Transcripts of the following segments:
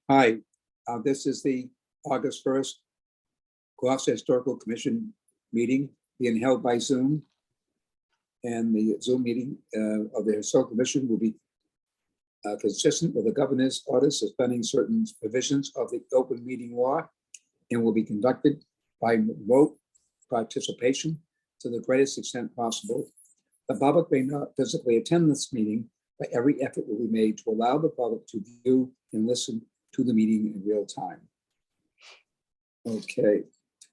Hi, this is the August 1st Gloucester Historical Commission meeting being held by Zoom. And the Zoom meeting of the Historical Commission will be consistent with the governor's order suspending certain provisions of the open meeting law and will be conducted by remote participation to the greatest extent possible. The public may not physically attend this meeting, but every effort will be made to allow the public to view and listen to the meeting in real time. Okay,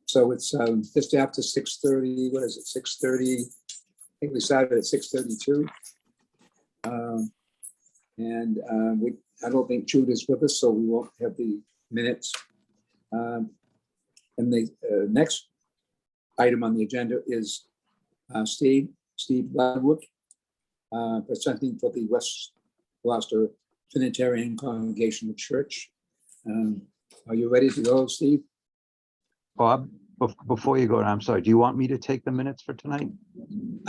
so it's just after 6:30. What is it? 6:30. I think we started at 6:32. I don't think Jude is with us, so we won't have the minutes. And the next item on the agenda is Steve Ludwig, presenting for the West Gloucester Trinitarian Congregational Church. Are you ready to go, Steve? Bob, before you go, I'm sorry, do you want me to take the minutes for tonight?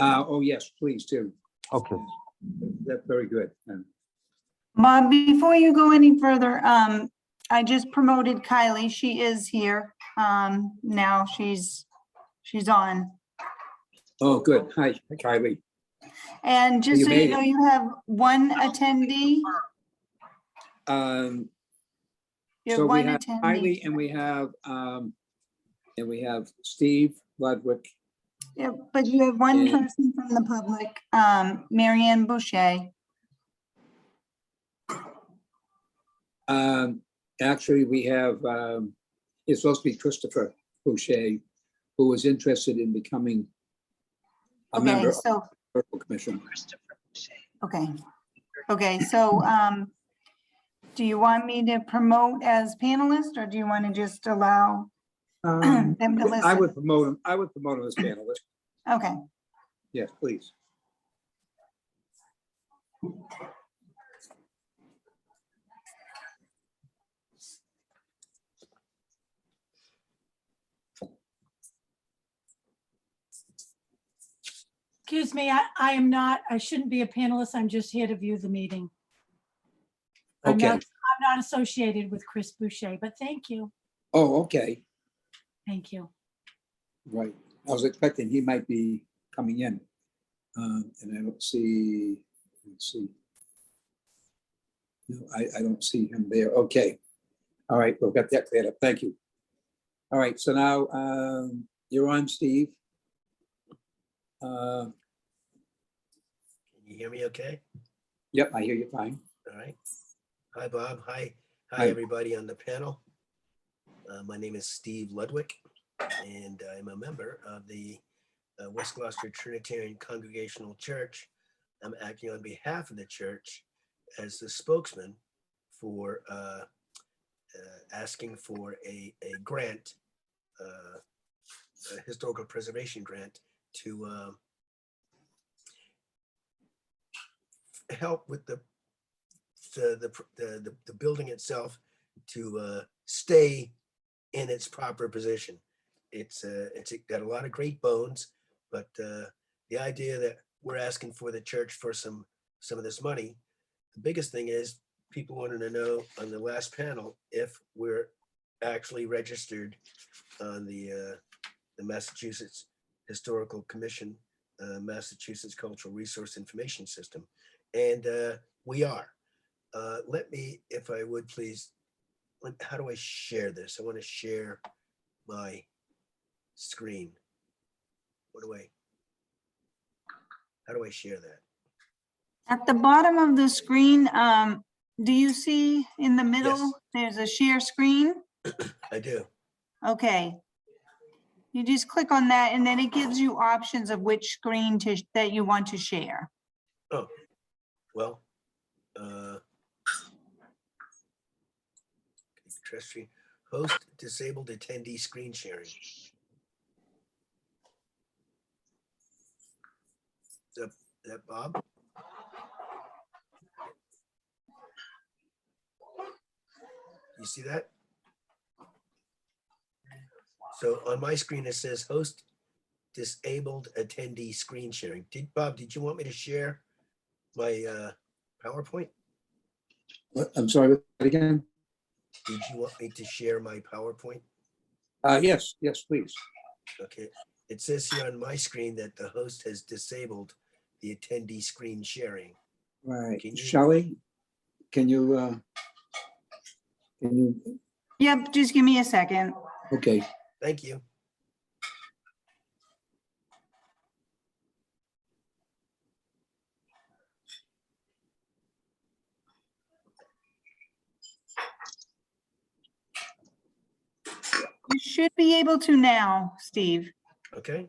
Oh, yes, please do. Okay. That's very good. Bob, before you go any further, I just promoted Kylie. She is here. Now she's on. Oh, good. Hi, Kylie. And just You so made you know, it. you have one attendee. You So have we one have Kylie attendee. and we have Steve Ludwig. Yeah, but you have one And- person from the public, Marianne Boucher. Actually, we have, it's supposed to be Christopher Boucher, who was interested in becoming a member Okay, of so, the Historical Commission. okay, so, do you want me to promote as panelist, or do you want to just allow them to listen? I would promote him. I would promote him as panelist. Okay, Yes, please. Excuse me, I shouldn't be a panelist. I'm just here to view the meeting. I'm Okay. not associated with Chris Boucher, but thank you. Oh, okay. Thank you. Right. I was expecting he might be coming in. And I don't see, let's see. No, I don't see him there. Okay. All right, we've got that cleared up. Thank you. All right, so now you're on, Steve. Can you hear me okay? Yep, I hear you fine. All right. Hi, Bob. Hi, Hi. everybody on the panel. My name is Steve Ludwig, and I'm a member of the West Gloucester Trinitarian Congregational Church. I'm acting on behalf of the church as the spokesman for asking for a grant, a historical preservation grant to help with the building itself to stay in its proper position. It's got a lot of great bones, but the idea that we're asking for the church for some of this money, the biggest thing is people wanted to know on the last panel if we're actually registered on the Massachusetts Historical Commission, Massachusetts Cultural Resource Information System, and we are. Let me, if I would please, how do I share this? I want to share my screen. How do I share that? at the bottom of the screen, do you see in the middle, Yes. there's a share screen? I do. Okay. You just click on that and then it gives you options of which screen that you want to share. Oh, well, terrestrial host disabled attendee screen sharing. Is that Bob? You see that? So on my screen, it says host disabled attendee screen sharing. Bob, did you want me to share my PowerPoint? What? I'm sorry, again? Did you want me to share my PowerPoint? Yes, yes, please. Okay, it says here on my screen that the host has disabled the attendee screen sharing. Right. Can you- Shelley, can you, Yep, just give me a second. okay, Thank you. You should be able to now, Steve. Okay.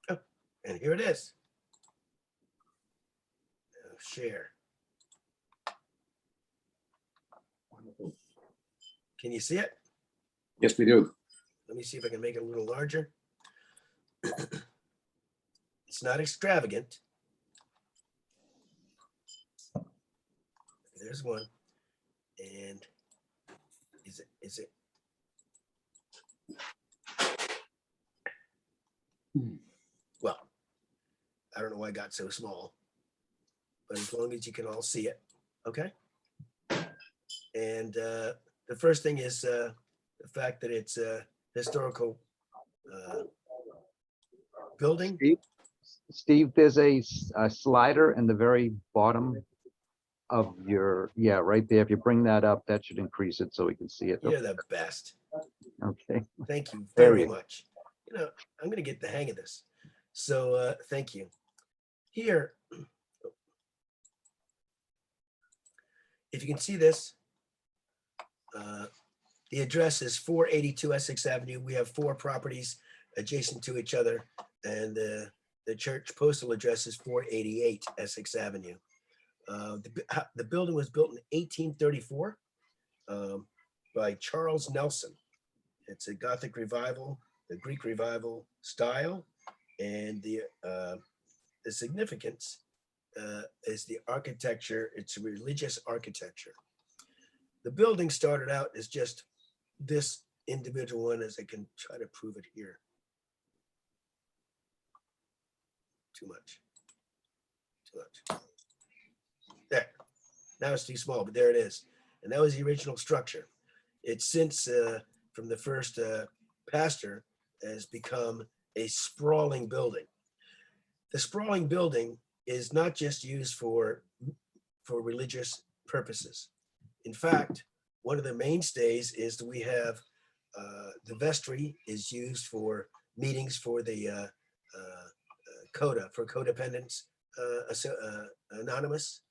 Oh, and here it is. Share. Can you see it? yes, we do. Let me see if I can make it a little larger. It's not extravagant. There's one. And is it? Well, I don't know why it got so small, but as long as you can all see it, okay? And the first thing is the fact that it's a historical building. Steve, there's a slider in the very bottom of your, yeah, right there. If you bring that up, that should increase it so we can see it. You're the best. Okay. Thank you There very you go. much. You know, I'm gonna get the hang of this. So thank you. Here, if you can see this, the address is 482 Essex Avenue. We have 4 properties adjacent to each other, and the church postal address is 488 Essex Avenue. The building was built in 1834 by Charles Nelson. It's a Gothic revival, the Greek revival style, and the significance is the architecture. It's a religious architecture. The building started out as just this individual one, as I can try to prove it here. Too much. There. Now it's too small, but there it is. And that was the original structure. It's since, from the first pastor, has become a sprawling building. The sprawling building is not just used for religious purposes. In fact, one of the mainstays is that we have the vestry is used for meetings for the CODA, for Codependents Anonymous.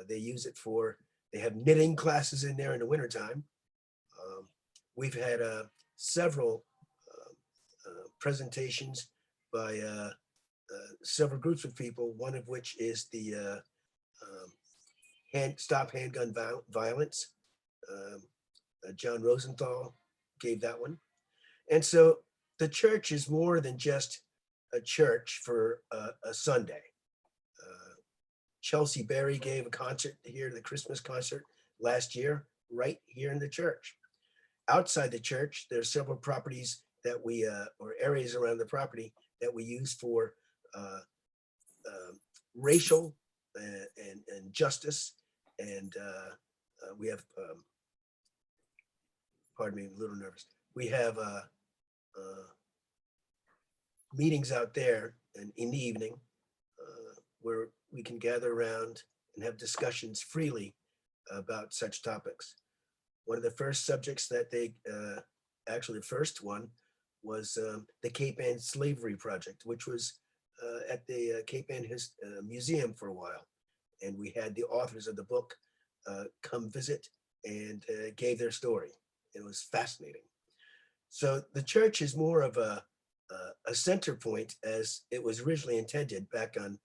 They use it for, they have knitting classes in there in the wintertime. We've had several presentations by several groups of people, one of which is the Stop Handgun Violence. John Rosenthal gave that one. And so the church is more than just a church for a Sunday. Chelsea Berry gave a concert here, the Christmas concert last year, right here in the church. Outside the church, there's several properties that we, or areas around the property that we use for racial and justice. And we have, pardon me, I'm a little nervous. We have meetings out there and in the evening where we can gather around and have discussions freely about such topics. One of the first subjects that they, actually the first one was the Cape Ann Slavery Project, which was at the Cape Ann Museum for a while. And we had the authors of the book come visit and gave their story. It was fascinating. So the church is more of a center point as it was originally intended back on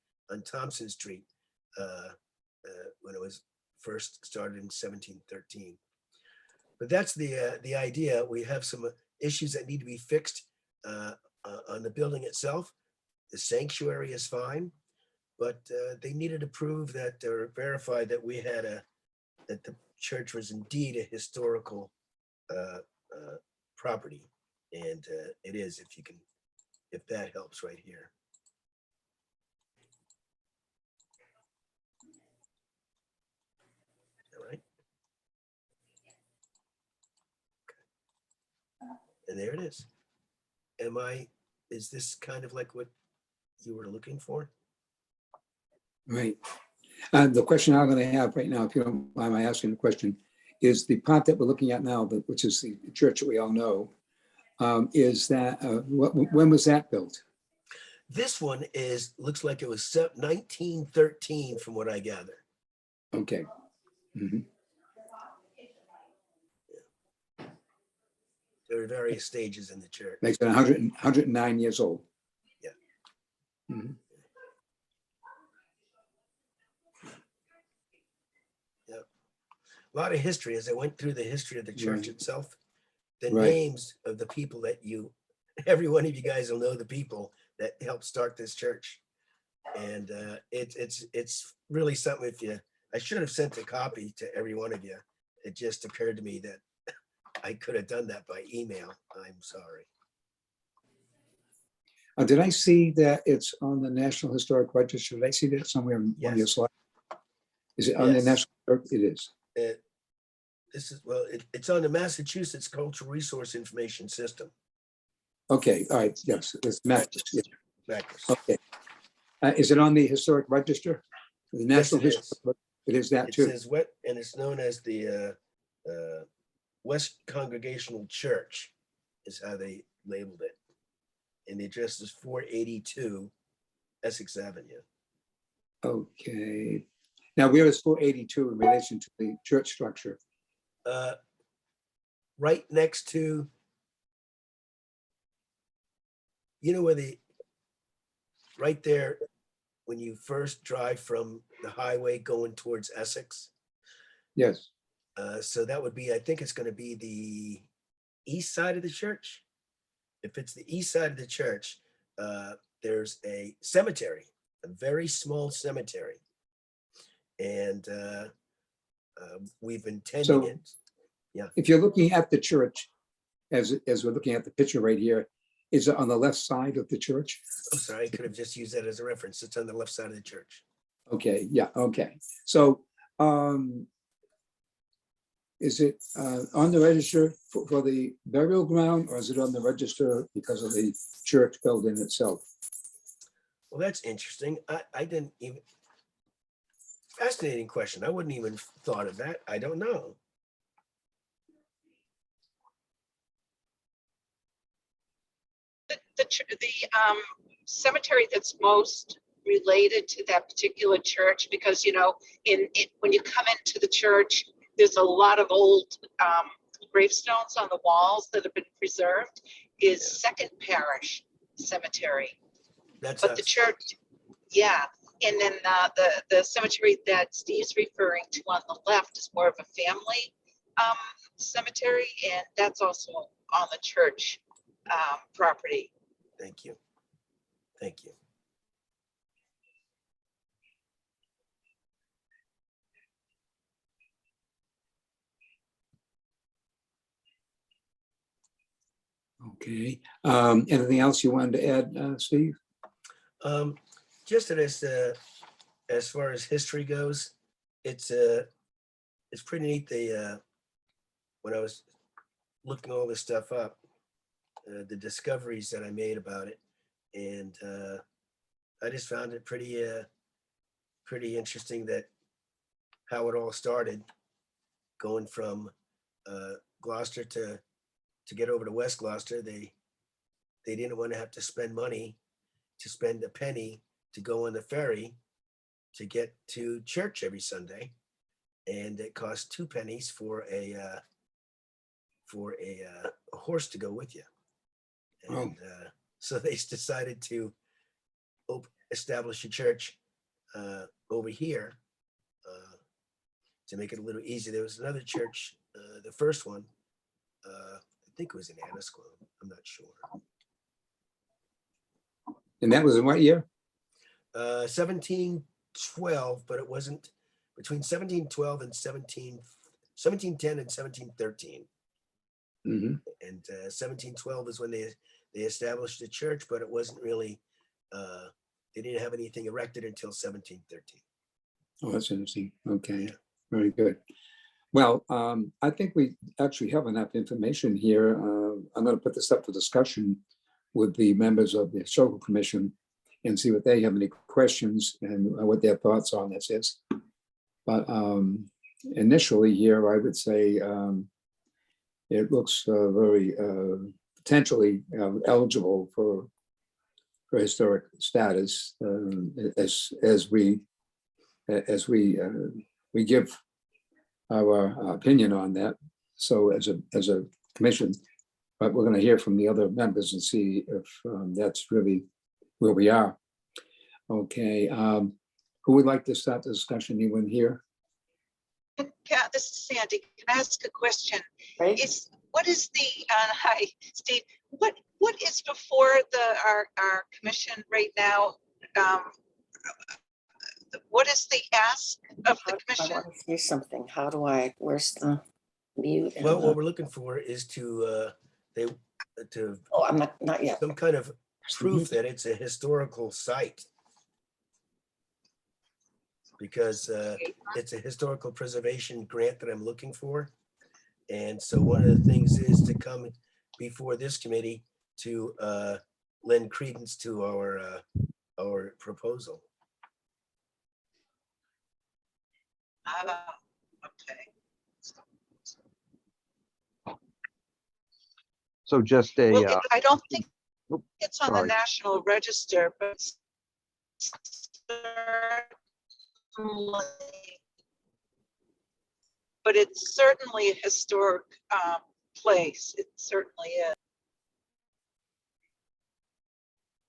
Thompson Street when it was first started in 1713. But that's the idea. We have some issues that need to be fixed on the building itself. The sanctuary is fine, but they needed to prove that or verify that we had that the church was indeed a historical property, and it is. If that helps right here. there it is. Is this kind of like what you were looking for? Right. The question I'm going to have right now, if you don't mind my asking the question, is the part that we're looking at now, which is the church that we all know, is that, when was that built? This one looks like it was 1913 from what I gather. Okay. Mhm. There are various stages in the church. Makes it 109 years old. Yeah. Mhm. A lot of history. As I went through the history of the church Right. itself, the Right. names of the people that every one of you guys will know the people that helped start this church. And it's really something. I should have sent a copy to every one of you. It just occurred to me that I could have done that by email. I'm sorry. Did I see that it's on the National Historic Register? Did I see that somewhere in one of your Yes. slides? Is it on the Yes. National? It is. It's on the Massachusetts Cultural Resource Information System. Okay, all right, yes, it's Mac. Yeah, Macros. okay. Is it on the Historic Register? The National it is. Historic, it is that It too. says what, and it's known as the West Congregational Church is how they labeled it. And the address is 482 Essex Avenue. Okay. Now, where is 482 in relation to the church structure? Right next to, right there, when you first drive from the highway going towards Essex. Yes, So that would be, I think it's going to be the east side of the church. If it's the east side of the church, there's a cemetery, a very small cemetery. And we've been tending So- it. if you're looking at the church, as we're looking at the picture right here, is it on the left side of the church? I'm sorry, I could have just used that as a reference. It's on the left side of the church. Okay, yeah, okay. So, is it on the register for the burial ground, or is it on the register because of the church building itself? Well, that's interesting. I didn't even, fascinating question. I wouldn't even thought of that. I don't know. The cemetery that's most related to that particular church, because, when you come into the church, there's a lot of old gravestones on the walls that have been preserved, is Second Parish Cemetery. That's But the us. church, yeah. And then the cemetery that Steve's referring to on the left is more of a family cemetery, and that's also on the church property. Thank you. Thank you. Okay, anything else you wanted to add, Steve? Just as far as history goes, it's pretty neat. When I was looking all this stuff up, the discoveries that I made about it, and I just found it pretty interesting that how it all started, going from Gloucester to get over to West Gloucester. They didn't want to have to spend money to spend a penny to go on the ferry to get to church every Sunday, and it cost 2 pennies for a horse to go with you. And so they decided to establish a church over here to make it a little easier. There was another church, the first one, I think it was in Annisquam. I'm not sure. And that was in what year? 1712, but it wasn't between 1712 and 1710 and 1713. Mhm. And 1712 is when they established the church, but it wasn't really, they didn't have anything erected until 1713. Oh, that's interesting. Okay, very good. Well, I think we actually have enough information here. I'm going to put this up for discussion with the members of the Historical Commission and see what they have any questions and what their thoughts on this is. But initially here, I would say it looks very potentially eligible for historic status as we give our opinion on that. So as a commission, but we're going to hear from the other members and see if that's really where we are. Okay, who would like to start the discussion? Anyone here? Kat, this is Sandy. Can I ask a question? Right? What is the, hi, Steve, what is before our commission right now? What is the ask of the I commission? want to say something. How do I, where's the mute? and Well, the- what we're looking for is to Oh, I'm not yet. some kind of proof that it's a historical site. Because it's a historical preservation grant that I'm looking for. And so one of the things is to come before this committee to lend credence to our proposal. Okay. So just Well, a, I don't think oop, it's on the sorry. National Register, but it's certainly a historic place. It certainly is.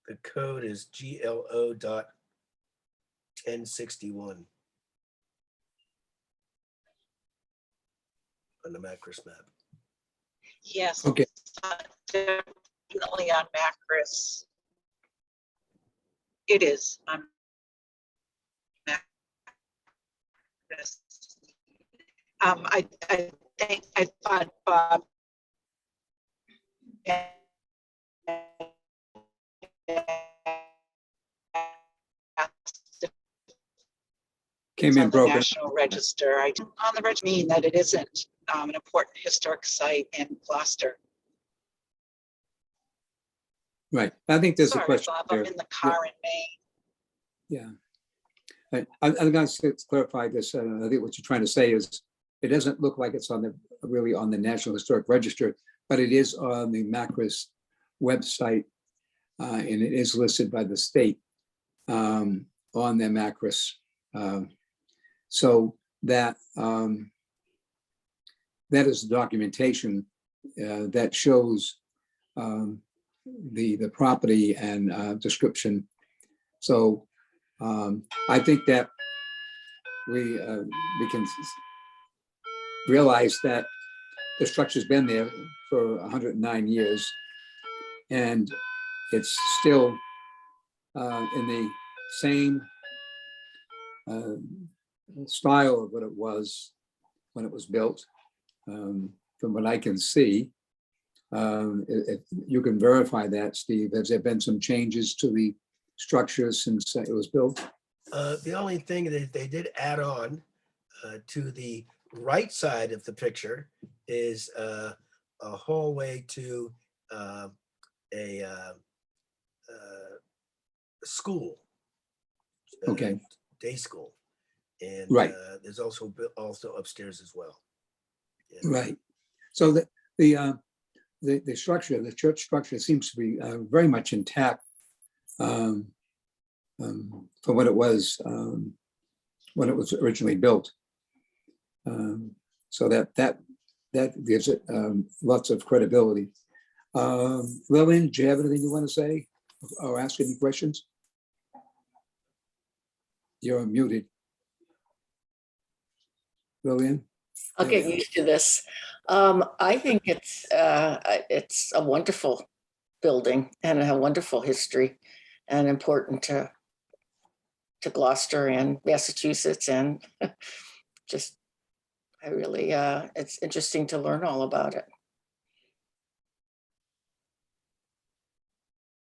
The code is GLO.1061 on the Macris map. Yes. Okay. It's definitely on Macris. It is on Macris. I think I thought Bob Came it's in on the broken. National Register. I don't on the register mean that it isn't an important historic site in Gloucester. Right. I think there's a Sorry, question Bob, here. I'm in the car in Maine. Yeah. I'm going to clarify this. I think what you're trying to say is it doesn't look like it's really on the National Historic Register, but it is on the Macris website, and it is listed by the state on their Macris. So that is documentation that shows the property and description. So I think that we can realize that the structure's been there for 109 years, and it's still in the same style of what it was when it was built. From what I can see, if you can verify that, Steve, has there been some changes to the structure since it was built? The only thing that they did add on to the right side of the picture is a hallway to a school. Okay. Day school. And Right. there's also upstairs as well. Yeah. Right. So the structure, the church structure seems to be very much intact from what it was when it was originally built. So that gives it lots of credibility. Lillian, do you have anything you want to say or ask any questions? You're muted. Lillian? I'll get used to this. I think it's a wonderful building and a wonderful history and important to Gloucester and Massachusetts, and just I really it's interesting to learn all about it.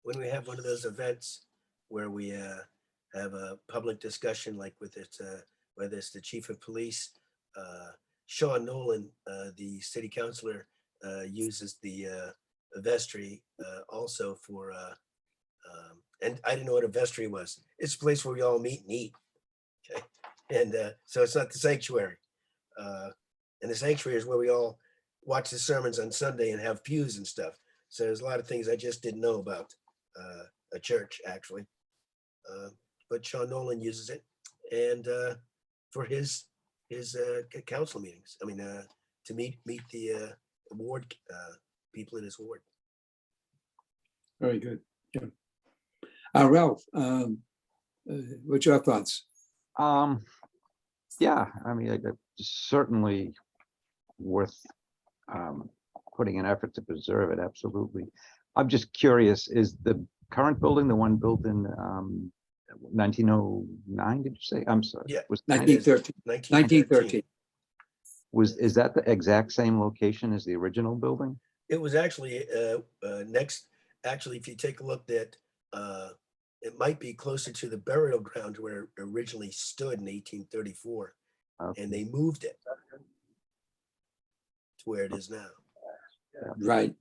When we have one of those events where we have a public discussion, like with it, whether it's the chief of police Sean Nolan, the city councilor, uses the vestry also for, and I didn't know what a vestry was. It's a place where we all meet and eat. Okay, and so it's not the sanctuary. And the sanctuary is where we all watch the sermons on Sunday and have pews and stuff. So there's a lot of things I just didn't know about a church, actually. But Sean Nolan uses it, and for his council meetings. I mean, to meet the ward people in his ward. Very good. Yeah. Ralph, what's your thoughts? Yeah, I mean, certainly worth putting an effort to preserve it, absolutely. I'm just curious, is the current building the one built in 1909, did you say? I'm sorry. Yeah. Was 1913. 1913. is that the exact same location as the original building? It was actually actually, if you take a look at, it might be closer to the burial ground where it originally stood in 1834, Okay. and they moved it to where it is now. Right.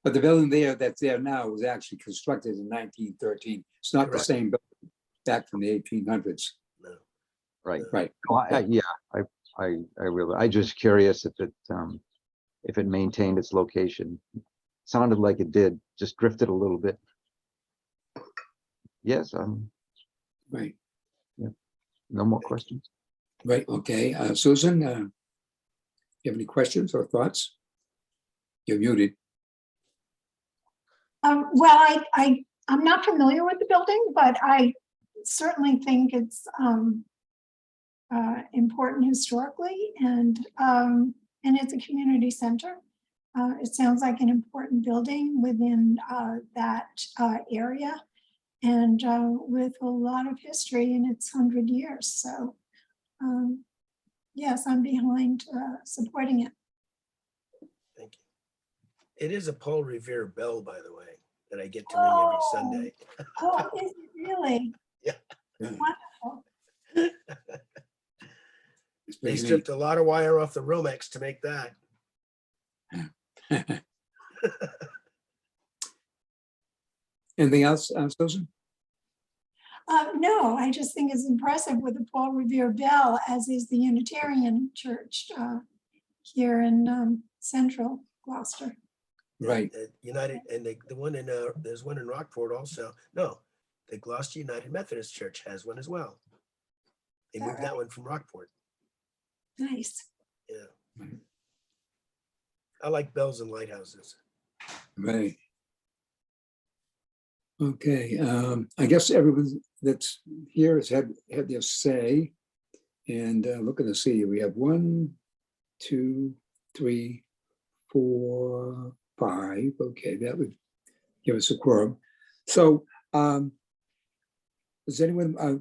But the building that's there now was actually constructed in 1913. It's not the Correct. same building back from the 1800s. No. Right. Right. Well, I really, I just curious if it maintained its location. Sounded like it did, just drifted a little bit. Yes, Right. no more questions. Right. Okay. Susan, you have any questions or thoughts? You're muted. Well, I'm not familiar with the building, but I certainly think it's important historically, and it's a community center. It sounds like an important building within that area, and with a lot of history in its 100 years. So yes, I'm behind supporting it. Thank you. It is a Paul Revere bell, by the way, that I get to ring every Sunday. Oh, is it really? Yeah. Wonderful. It's They pretty stripped a lot of wire off the Romex to make that. neat. Anything else, Susan? No, I just think it's impressive with the Paul Revere bell, as is the Unitarian Church here in central Gloucester. Right. United, and the one in there's one in Rockport also. No, the Gloucester United Methodist Church has one as well. They moved that one from Rockport. Nice. Yeah. I like bells and lighthouses. Right. Okay, I guess everyone that's here has had their say. And looking to see, we have 1, 2, 3, 4, 5. Okay, that would give us a quorum. So does anyone, I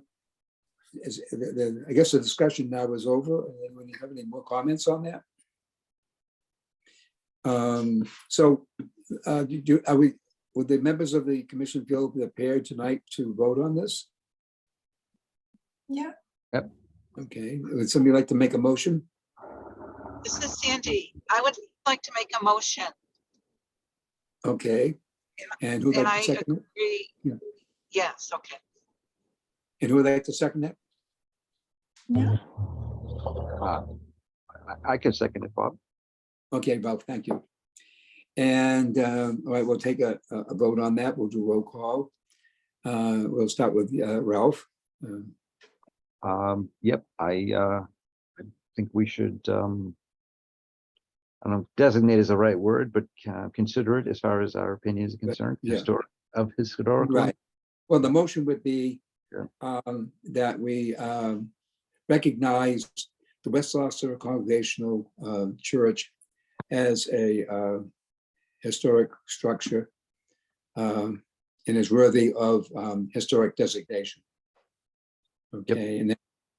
guess the discussion now is over. Anyone have any more comments on that? Would the members of the commission feel prepared tonight to vote on this? Yeah. Okay, would somebody like to make a motion? This is Sandy. I would like to make a motion. Okay, and who'd And like I to second it? agree. Yeah. Yes, okay. And who would like to second that? Yeah. I can second it, Bob. Okay, Bob, thank you. And all right, we'll take a vote on that. We'll do roll call. We'll start with Ralph. Yep, I think we should, I don't know, designate is the right word, but consider it as far as our opinion is concerned, yeah. historical. Right. Well, the motion would be Sure. that we recognize the West Gloucester Congregational Church as a historic structure and is worthy of historic designation. Okay,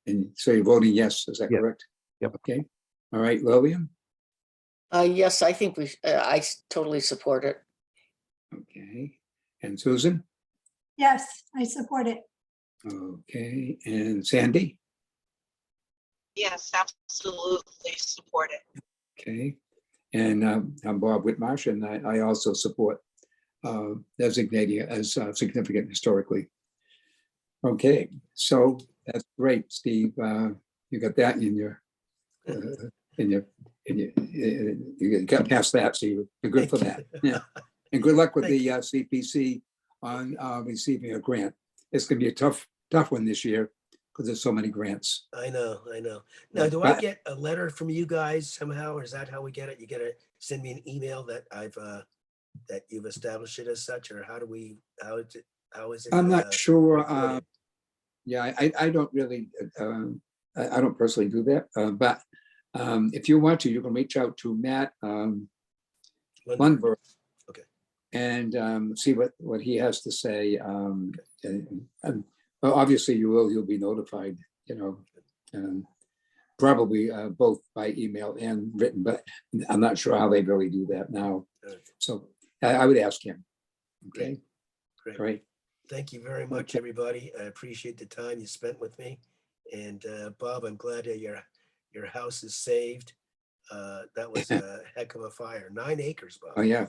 and so you're voting yes, is that Yeah. correct? Yep. Okay, all right, Lillian? Yes, I think I totally support it. Okay, and Susan? Yes, I support it. Okay, and Sandy? Yes, absolutely support it. Okay. And I'm Bob Whitmarsh, and I also support designating it as significant historically. Okay, so that's great, Steve. You got that in your, you got past that, so you're good for that. Yeah. And good luck with Thank the CPC on receiving a grant. It's gonna be a tough one this year because there's so many grants. I know. Now, do I get a letter from you guys somehow, or is that how we get it? You get to send me an email that that you've established it as such, or how is it? I'm not sure. recorded? Yeah, I don't really, I don't personally do that, but if you want to, you can reach out to Matt Lundberg. Okay. And see what he has to say. Well, obviously you'll be notified, probably both by email and written, but I'm not sure how they really do that now. Alright. So I would ask him. Okay, Great. great. Thank you very much, Okay. everybody. I appreciate the time you spent with me. And Bob, I'm glad that your house is saved. That was a heck of a fire. 9 acres, Bob. Oh, yeah.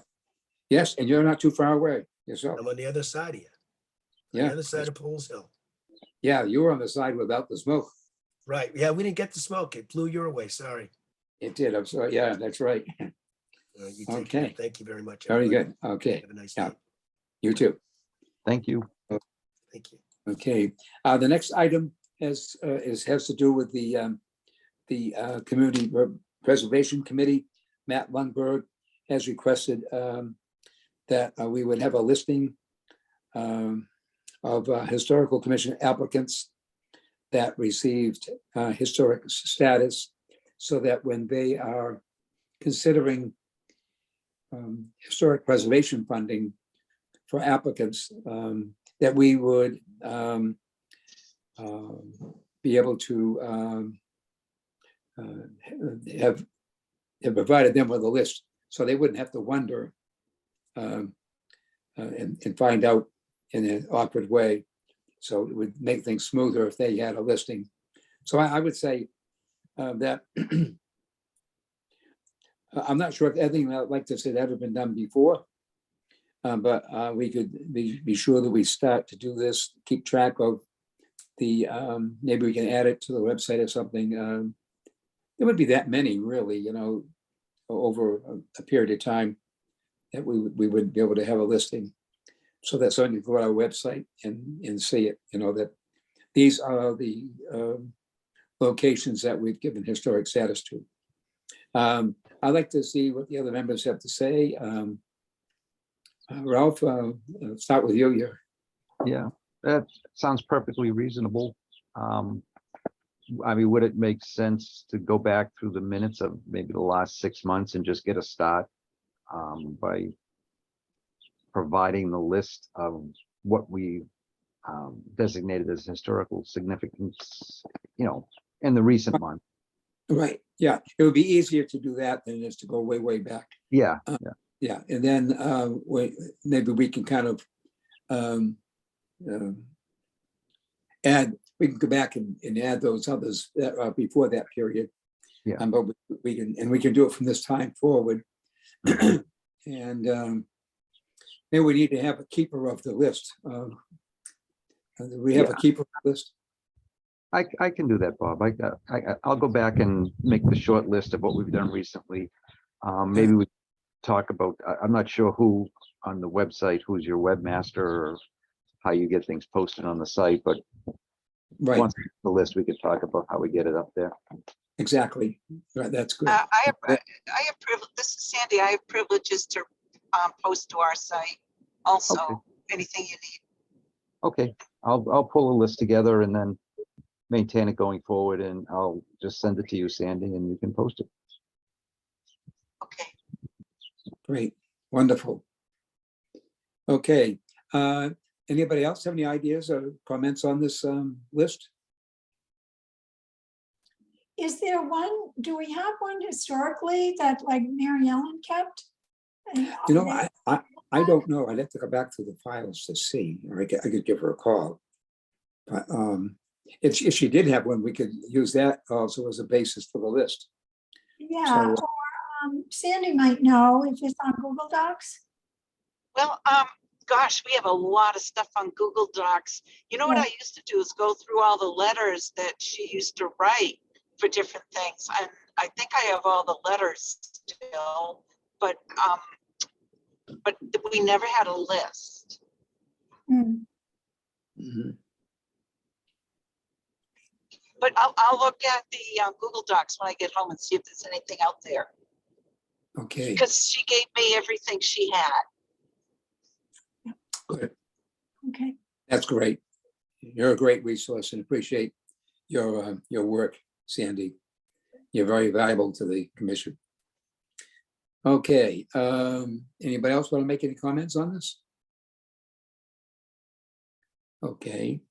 Yes, and you're not too far away yourself. I'm on the other side of you. On Yeah, the other side of Pools Hill. yeah, you were on the side without the smoke. Right. Yeah, we didn't get the smoke. It blew your way. Sorry. It did. I'm sorry. Yeah, that's right. You take care. Okay. Thank you very much. Very everybody. good. Okay, Have a nice Yeah. day. you too. Thank you. Thank you. Okay, the next item has to do with the Community Preservation Committee. Matt Lundberg has requested that we would have a listing of Historical Commission applicants that received historic status, so that when they are considering historic preservation funding for applicants, that we would be able to have provided them with a list, so they wouldn't have to wonder and find out in an awkward way. So it would make things smoother if they had a listing. So I would say that I'm not sure if anything like this had ever been done before. But we could be sure that we start to do this, keep track of the, maybe we can add it to the website or something. There wouldn't be that many really, over a period of time that we would be able to have a listing. So that someone can go to our website and see it, that these are the locations that we've given historic status to. I'd like to see what the other members have to say. Ralph, start with you here. Yeah, that sounds perfectly reasonable. I mean, would it make sense to go back through the minutes of maybe the last 6 months and just get a start by providing the list of what we designated as historical significance, in the recent month? Right, yeah, it would be easier to do that than it is to go way, way back. Yeah, Yeah, and then maybe we can kind of we can go back and add those others that are before that period. Yeah. But we can do it from this time forward. And maybe we need to have a keeper of the list. We have a keeper of the list. I can do that, Bob. I'll go back and make the short list of what we've done recently. Maybe we talk about, I'm not sure who on the website, who's your webmaster or how you get things posted on the site, but Right, once we get the list, we could talk about how we get it up there. exactly. Right, that's good. I have privilege, this is Sandy, I have privileges to post to our site also, Okay. anything you need. Okay, I'll pull a list together and then maintain it going forward, and I'll just send it to you, Sandy, and you can post it. Okay. Great, wonderful. Okay, anybody else have any ideas or comments on this list? Is there one, do we have one historically that like Mary Ellen kept? And You know, are I don't know. I'd have to go back through the files to see, or I could give her a call. But if she did have one, we could use that also as a basis for the list. Yeah, So- or Sandy might know if it's on Google Docs. Well, gosh, we have a lot of stuff on Google Docs. You know what Yeah. I used to do is go through all the letters that she used to write for different things. And I think I have all the letters still, but we never had a list. Hmm. Mhm. But I'll look at the Google Docs when I get home and see if there's anything out there. Okay, Because she gave me everything she had. good. Okay, That's great. You're a great resource and appreciate your work, Sandy. You're very valuable to the commission. Okay, anybody else want to make any comments on this? Okay,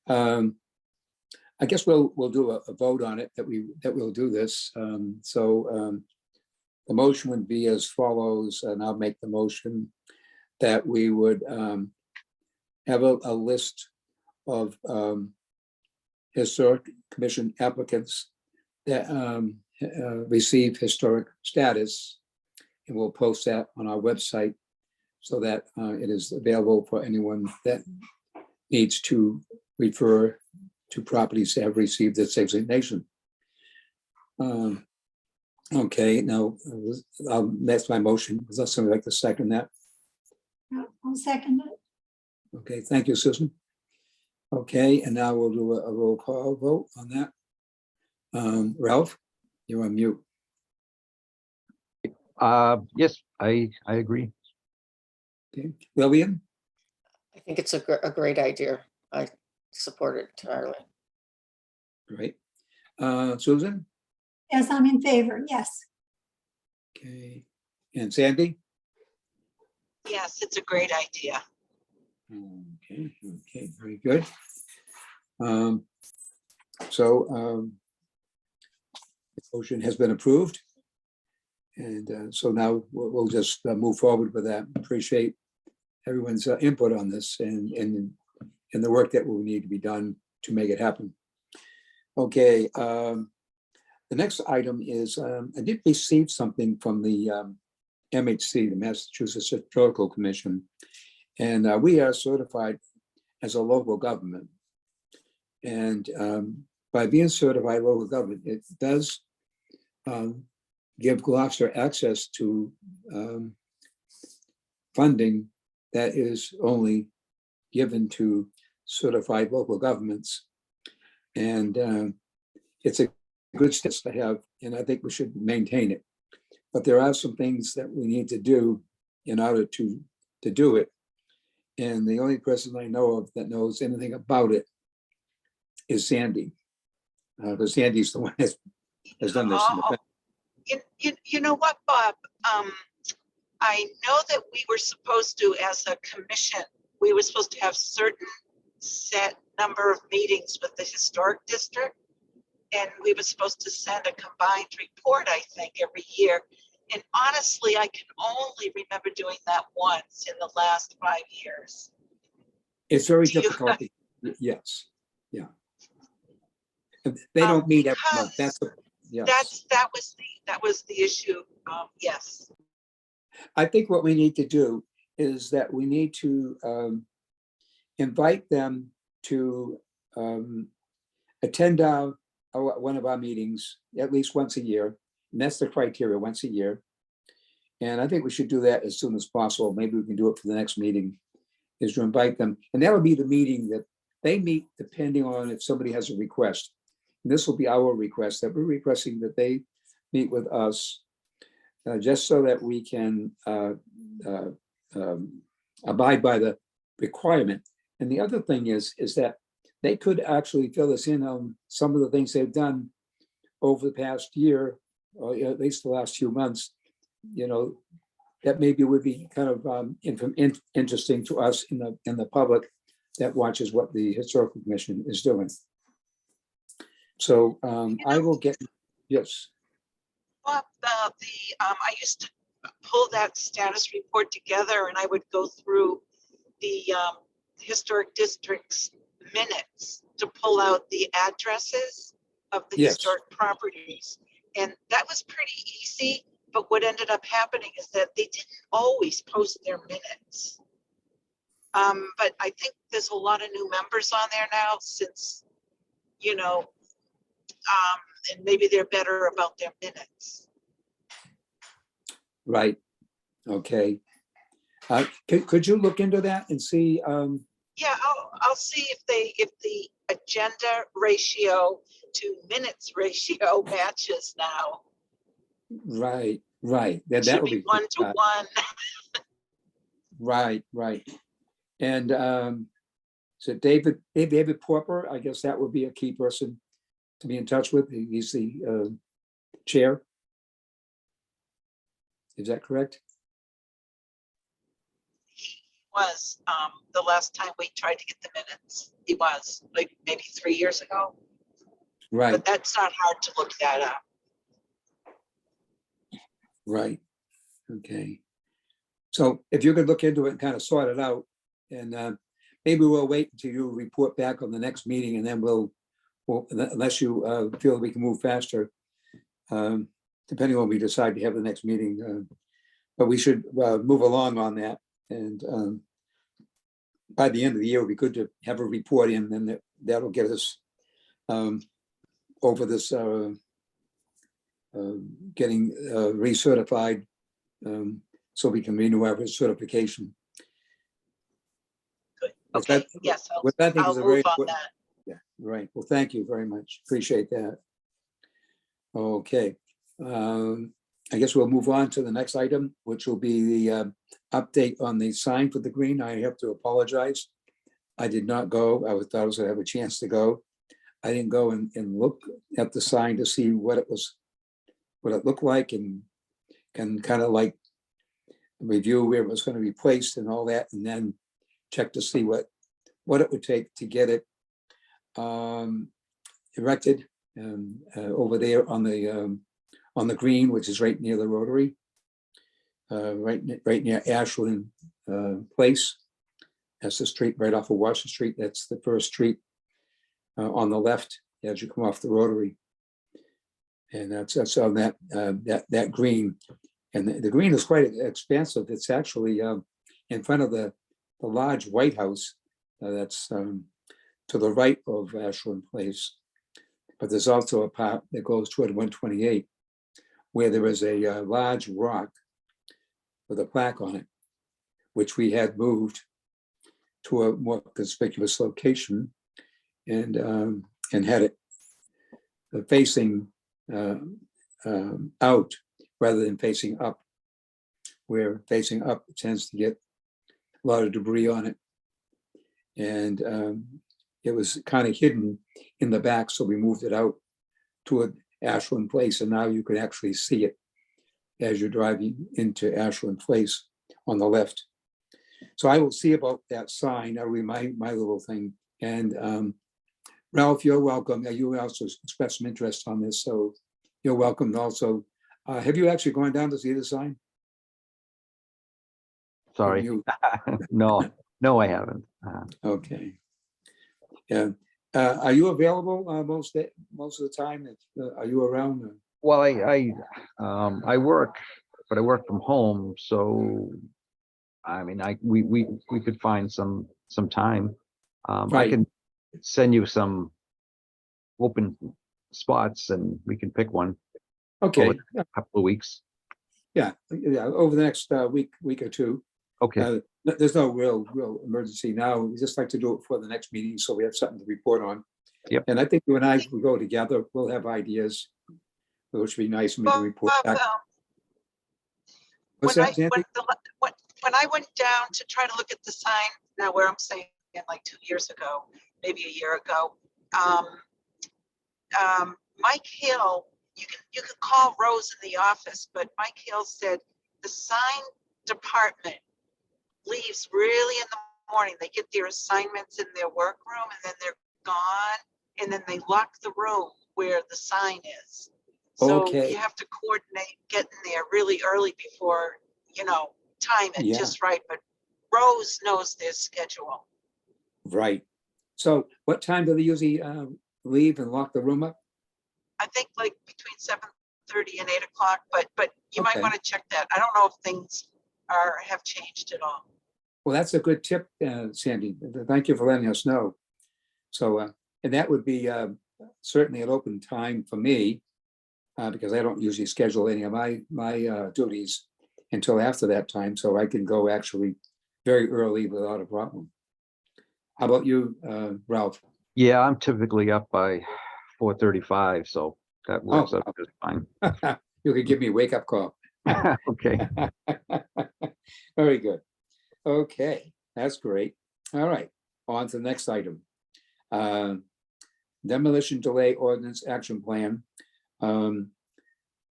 I guess we'll do a vote on it that we'll do this. The motion would be as follows, and I'll make the motion that we would have a list of historic commission applicants that receive historic status. And we'll post that on our website so that it is available for anyone that needs to refer to properties that have received this designation. Okay, now that's my motion. Is that somebody like to second that? yeah, I'll second it. Okay, thank you, Susan. Okay, and now we'll do a roll call vote on that. Ralph, you're on mute. Yes, I agree. Okay, Lillian, I think it's a great idea. I support it entirely. great. Susan, Yes, I'm in favor, yes. okay, and Sandy? Yes, it's a great idea. Okay, very good. The motion has been approved. And so now we'll just move forward with that. Appreciate everyone's input on this and the work that will need to be done to make it happen. Okay, the next item is, I did receive something from the MHC, the Massachusetts Historical Commission. And we are certified as a local government. And by being certified local government, it does give Gloucester access to funding that is only given to certified local governments. And it's a good status to have, and I think we should maintain it. But there are some things that we need to do in order to do it. And the only person I know of that knows anything about it is Sandy. Because Sandy's the one that has done this in the past. You know what, Bob? I know that we were supposed to, as a commission, we were supposed to have certain set number of meetings with the historic district. And we were supposed to send a combined report, I think, every year. And honestly, I can only remember doing that once in the last 5 years. It's very Do you- difficult. Yes, yeah. And they don't meet every month. That's, yes. That was the issue. Yes. I think what we need to do is that we need to invite them to attend one of our meetings at least once a year. And that's the criteria, once a year. And I think we should do that as soon as possible. Maybe we can do it for the next meeting, is to invite them. And that'll be the meeting that they meet depending on if somebody has a request. And this will be our request, that we're requesting that they meet with us just so that we can abide by the requirement. And the other thing is that they could actually fill us in on some of the things they've done over the past year, or at least the last few months, that maybe would be kind of interesting to us in the public that watches what the Historical Commission is doing. So I will get, yes. Well, I used to pull that status report together, and I would go through the historic districts minutes to pull out the addresses of the Yes. historic properties. And that was pretty easy, but what ended up happening is that they didn't always post their minutes. But I think there's a lot of new members on there now since, you know, and maybe they're better about their minutes. Right, okay. Could you look into that and see, Yeah, I'll see if the agenda ratio to minutes ratio matches now. right, that Should would be be. 1 to 1. Right. And so David Porper, I guess that would be a key person to be in touch with. He's the chair. Is that correct? Was the last time we tried to get the minutes. He was like maybe 3 years ago, Right, but that's not hard to look that up. right. Okay. So if you could look into it and kind of sort it out, and maybe we'll wait until you report back on the next meeting, and then we'll unless you feel we can move faster, depending on when we decide to have the next meeting. But we should move along on that. And by the end of the year, it'd be good to have a report in, and that'll get us over this getting recertified, so we can renew our certification. Good. Which Okay, I- yes, which I think I'll is a very move on important- that. Yeah, right. Well, thank you very much. Appreciate that. Okay. I guess we'll move on to the next item, which will be the update on the sign for the green. I have to apologize. I did not go. Thought I was gonna have a chance to go. I didn't go and look at the sign to see what it looked like, and kind of like review where it was going to be placed and all that, and then check to see what it would take to get it erected over there on the green, which is right near the Rotary, right near Ashland Place. That's the street right off of Washington Street. That's the first street on the left as you come off the Rotary. And that's on that green. And the green is quite expansive. It's actually in front of the large White House that's to the right of Ashland Place. But there's also a part that goes toward 128, where there is a large rock with a plaque on it, which we had moved to a more conspicuous location, and had it facing out rather than facing up, where facing up tends to get a lot of debris on it. And it was kind of hidden in the back, so we moved it out toward Ashland Place, and now you can actually see it as you're driving into Ashland Place on the left. So I will see about that sign. That'll be my little thing. And Ralph, you're welcome. You also expressed some interest on this, so you're welcome also. Have you actually gone down to see the sign? Sorry. You- No, I haven't. Okay. Yeah. Are you available most of the time? Are you around? Well, I work, but I work from home, so I mean, we could find some time. I Right. can send you some open spots and we can pick one Okay. a couple of weeks. Yeah. Over the next week or two. Okay, There's no real emergency now. We just like to do it for the next meeting, so we have something to report on. Yep. And I think you and I will go together. We'll have ideas, which would be nice, and we can report Well, back. What's that, Sandy? when I went down to try to look at the sign, now where I'm saying like 2 years ago, maybe a year ago, Mike Hill, you can call Rose in the office, but Mike Hill said the sign department leaves really in the morning. They get their assignments in their workroom and then they're gone, and then they lock the room where the sign is. So Okay. you have to coordinate getting there really early before, time it Yeah. just right. But Rose knows their schedule. Right. So what time do they usually leave and lock the room up? I think like between 7:30 and 8 o'clock, but you might Okay. want to check that. I don't know if things have changed at all. Well, that's a good tip, Sandy. Thank you for letting us know. So, and that would be certainly an open time for me, because I don't usually schedule any of my duties until after that time, so I can go actually very early without a problem. How about you, Ralph? Yeah, I'm typically up by 4:35, so that works out just fine. You could give me a wake-up call. Okay, Very good. Okay, that's great. All right, on to the next item. Demolition delay ordinance action plan.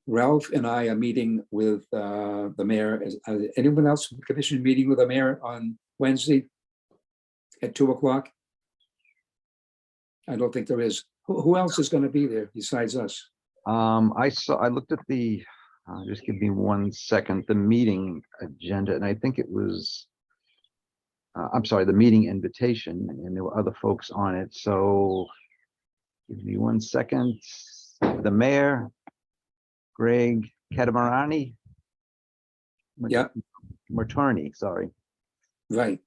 Ralph and I are meeting with the mayor. Anyone else from the commission meeting with the mayor on Wednesday at 2 o'clock? I don't think there is. Who else is going to be there besides us? I looked at the, just give me 1 second, the meeting agenda, and I think it was, I'm sorry, the meeting invitation, and there were other folks on it, so give me 1 second. The mayor, Greg Catamarani. Yeah. Martoni, sorry. Right.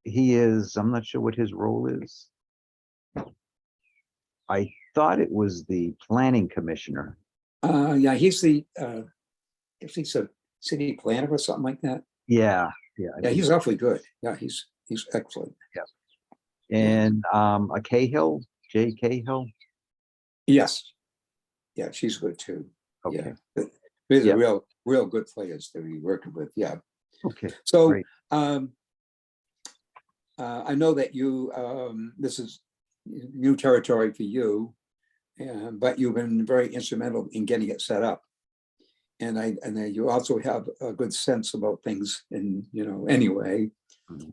He is, I'm not sure what his role is. I thought it was the planning commissioner. Yeah, he's if he's a city planner or something like that. Yeah. Yeah, he's awfully good. Yeah, he's excellent. And a Cahill, Jay Cahill. Yes. Yeah, she's good too. Okay. Yeah. These Yeah. are real good players to be working with. Yeah. Okay. So, Great. I know that you, this is new territory for you, but you've been very instrumental in getting it set up. And you also have a good sense about things in, anyway,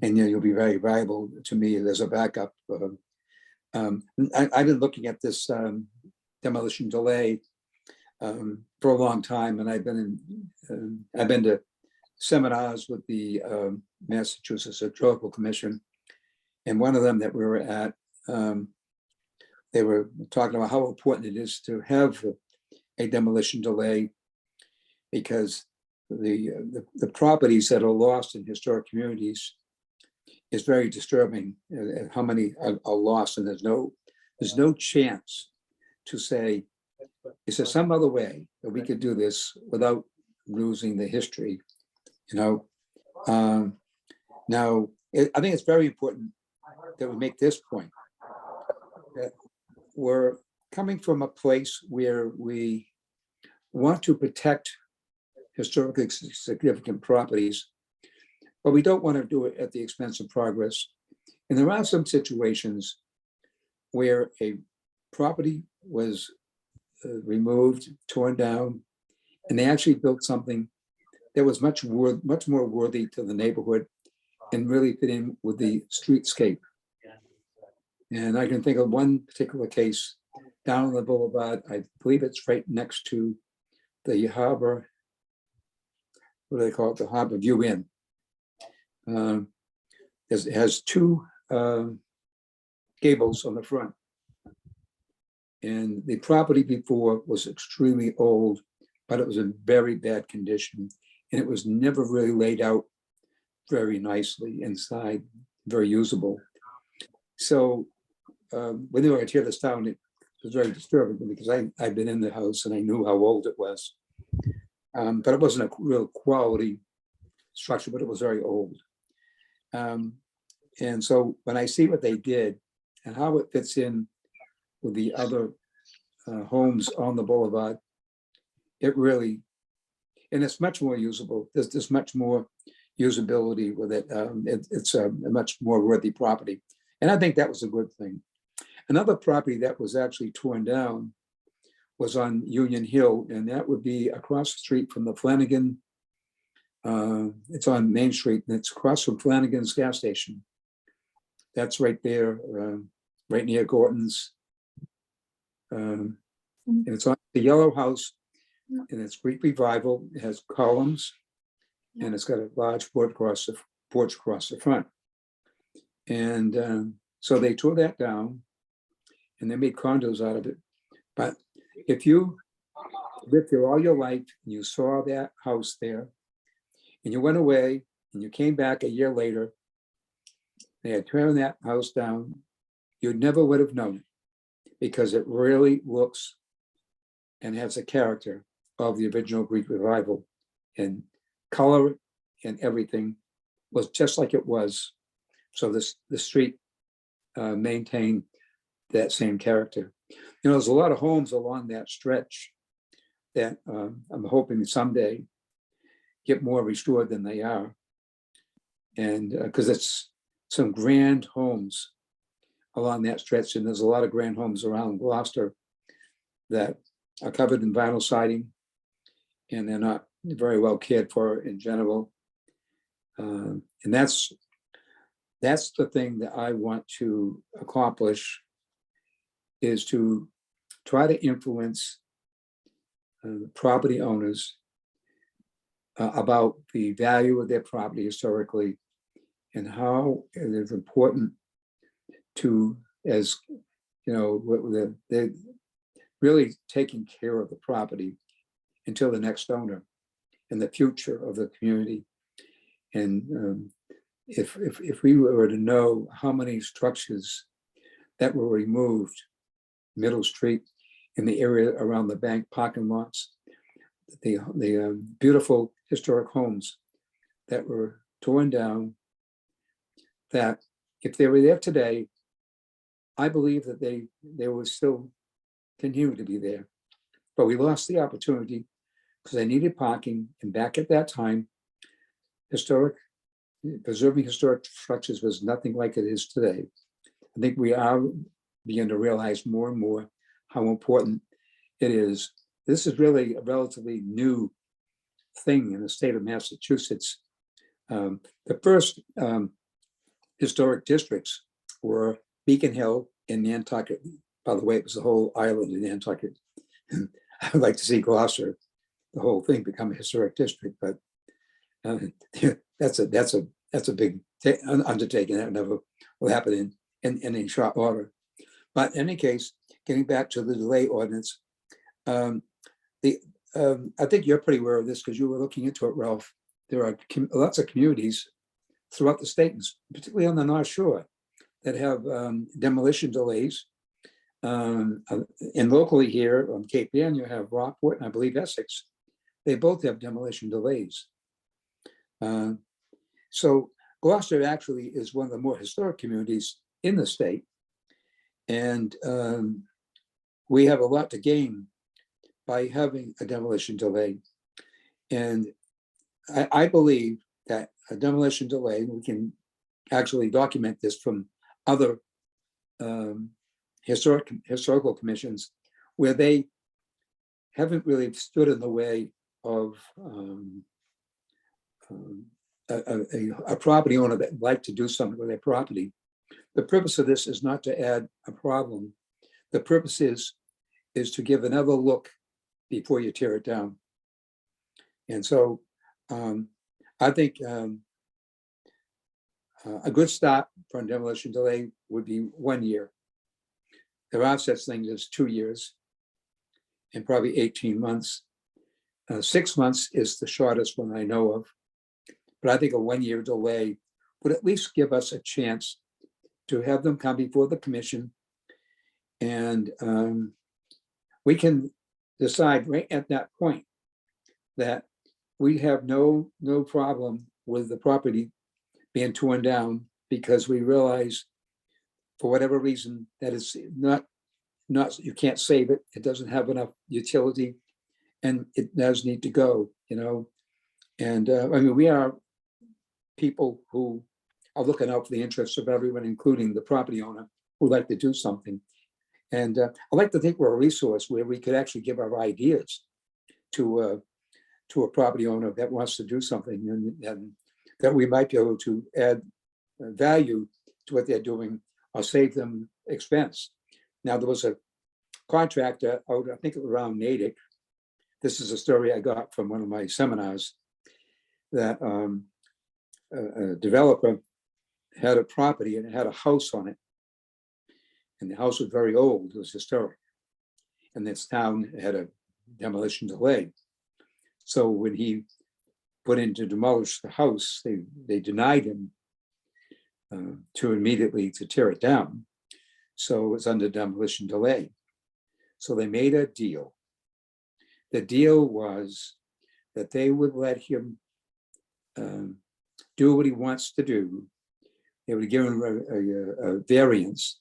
and you'll be very valuable to me as a backup. I've been looking at this demolition delay for a long time, and I've been to seminars with the Massachusetts Historical Commission, and one of them that we were at, they were talking about how important it is to have a demolition delay, because the properties that are lost in historic communities is very disturbing. How many are lost, and there's no chance to say, is there some other way that we could do this without losing the history? Now, I think it's very important that we make this point, that we're coming from a place where we want to protect historically significant properties, but we don't want to do it at the expense of progress. And there are some situations where a property was removed, torn down, and they actually built something that was much more worthy to the neighborhood and really fit in with the streetscape. And I can think of one particular case down on the boulevard. I believe it's right next to the harbor. What do they call it? The Harbor View Inn. It has two gables on the front. And the property before was extremely old, but it was in very bad condition. And it was never really laid out very nicely inside, very usable. So when they were to tear this down, it was very disturbing because I'd been in the house and I knew how old it was. But it wasn't a real quality structure, but it was very old. And so when I see what they did and how it fits in with the other homes on the boulevard, it really, and it's much more usable. There's much more usability with it. It's a much more worthy property. And I think that was a good thing. Another property that was actually torn down was on Union Hill, and that would be across the street from the Flanagan. It's on Main Street, and it's across from Flanagan's gas station. That's right there, right near Gorton's. And it's on the yellow house, and it's Greek Revival. It has columns, and it's got a large porch across the front. And So they tore that down and they made condos out of it. But if you lived there all your life and you saw that house there and you went away and you came back a year later, they had torn that house down, you never would have known it because it really looks and has a character of the original Greek revival, and color and everything was just like it was. So the street maintained that same character. You know, there's a lot of homes along that stretch that I'm hoping someday get more restored than they are. And because it's some grand homes along that stretch, and there's a lot of grand homes around Gloucester that are covered in vinyl siding, and they're not very well cared for in general. And that's the thing that I want to accomplish, is to try to influence property owners about the value of their property historically, and how it is important to, as you know, they're really taking care of the property until the next owner and the future of the community. And if we were to know how many structures that were removed, Middle Street, in the area around the bank parking lots, the beautiful historic homes that were torn down, that if they were there today, I believe that they would still continue to be there. But we lost the opportunity because they needed parking. And back at that time, preserving historic structures was nothing like it is today. I think we are beginning to realize more and more how important it is. This is really a relatively new thing in the state of Massachusetts. The first historic districts were Beacon Hill and Nantucket. By the way, it was the whole island in Nantucket. I would like to see Gloucester, the whole thing, become a historic district, but that's a big undertaking. That never will happen in short order. But in any case, getting back to the delay ordinance, I think you're pretty aware of this because you were looking into it, Ralph. There are lots of communities throughout the state, particularly on the North Shore, that have demolition delays. And locally here on Cape Ann, you have Rockport and I believe Essex. They both have demolition delays. So Gloucester actually is one of the more historic communities in the state. And we have a lot to gain by having a demolition delay. And I believe that a demolition delay, we can actually document this from other historical commissions, where they haven't really stood in the way of a property owner that would like to do something with their property. The purpose of this is not to add a problem. The purpose is to give another look before you tear it down. And so I think a good start for a demolition delay would be 1 year. There are such things as 2 years and probably 18 months. 6 months is the shortest one I know of. But I think a 1 year delay would at least give us a chance to have them come before the commission, and we can decide right at that point that we have no problem with the property being torn down, because we realize for whatever reason that it's not you can't save it, it doesn't have enough utility, and it does need to go, you know. And I mean, we are people who are looking out for the interests of everyone, including the property owner, who like to do something. And I like to think we're a resource where we could actually give our ideas to a property owner that wants to do something, and that we might be able to add value to what they're doing or save them expense. Now, there was a contractor out, I think around Natick. This is a story I got from one of my seminars, that a developer had a property and it had a house on it And the house was very old, it was historic. And this town had a demolition delay. So when he put in to demolish the house, they denied him to immediately to tear it down. So it's under demolition delay. So they made a deal. The deal was that they would let him do what he wants to do. They would give him a variance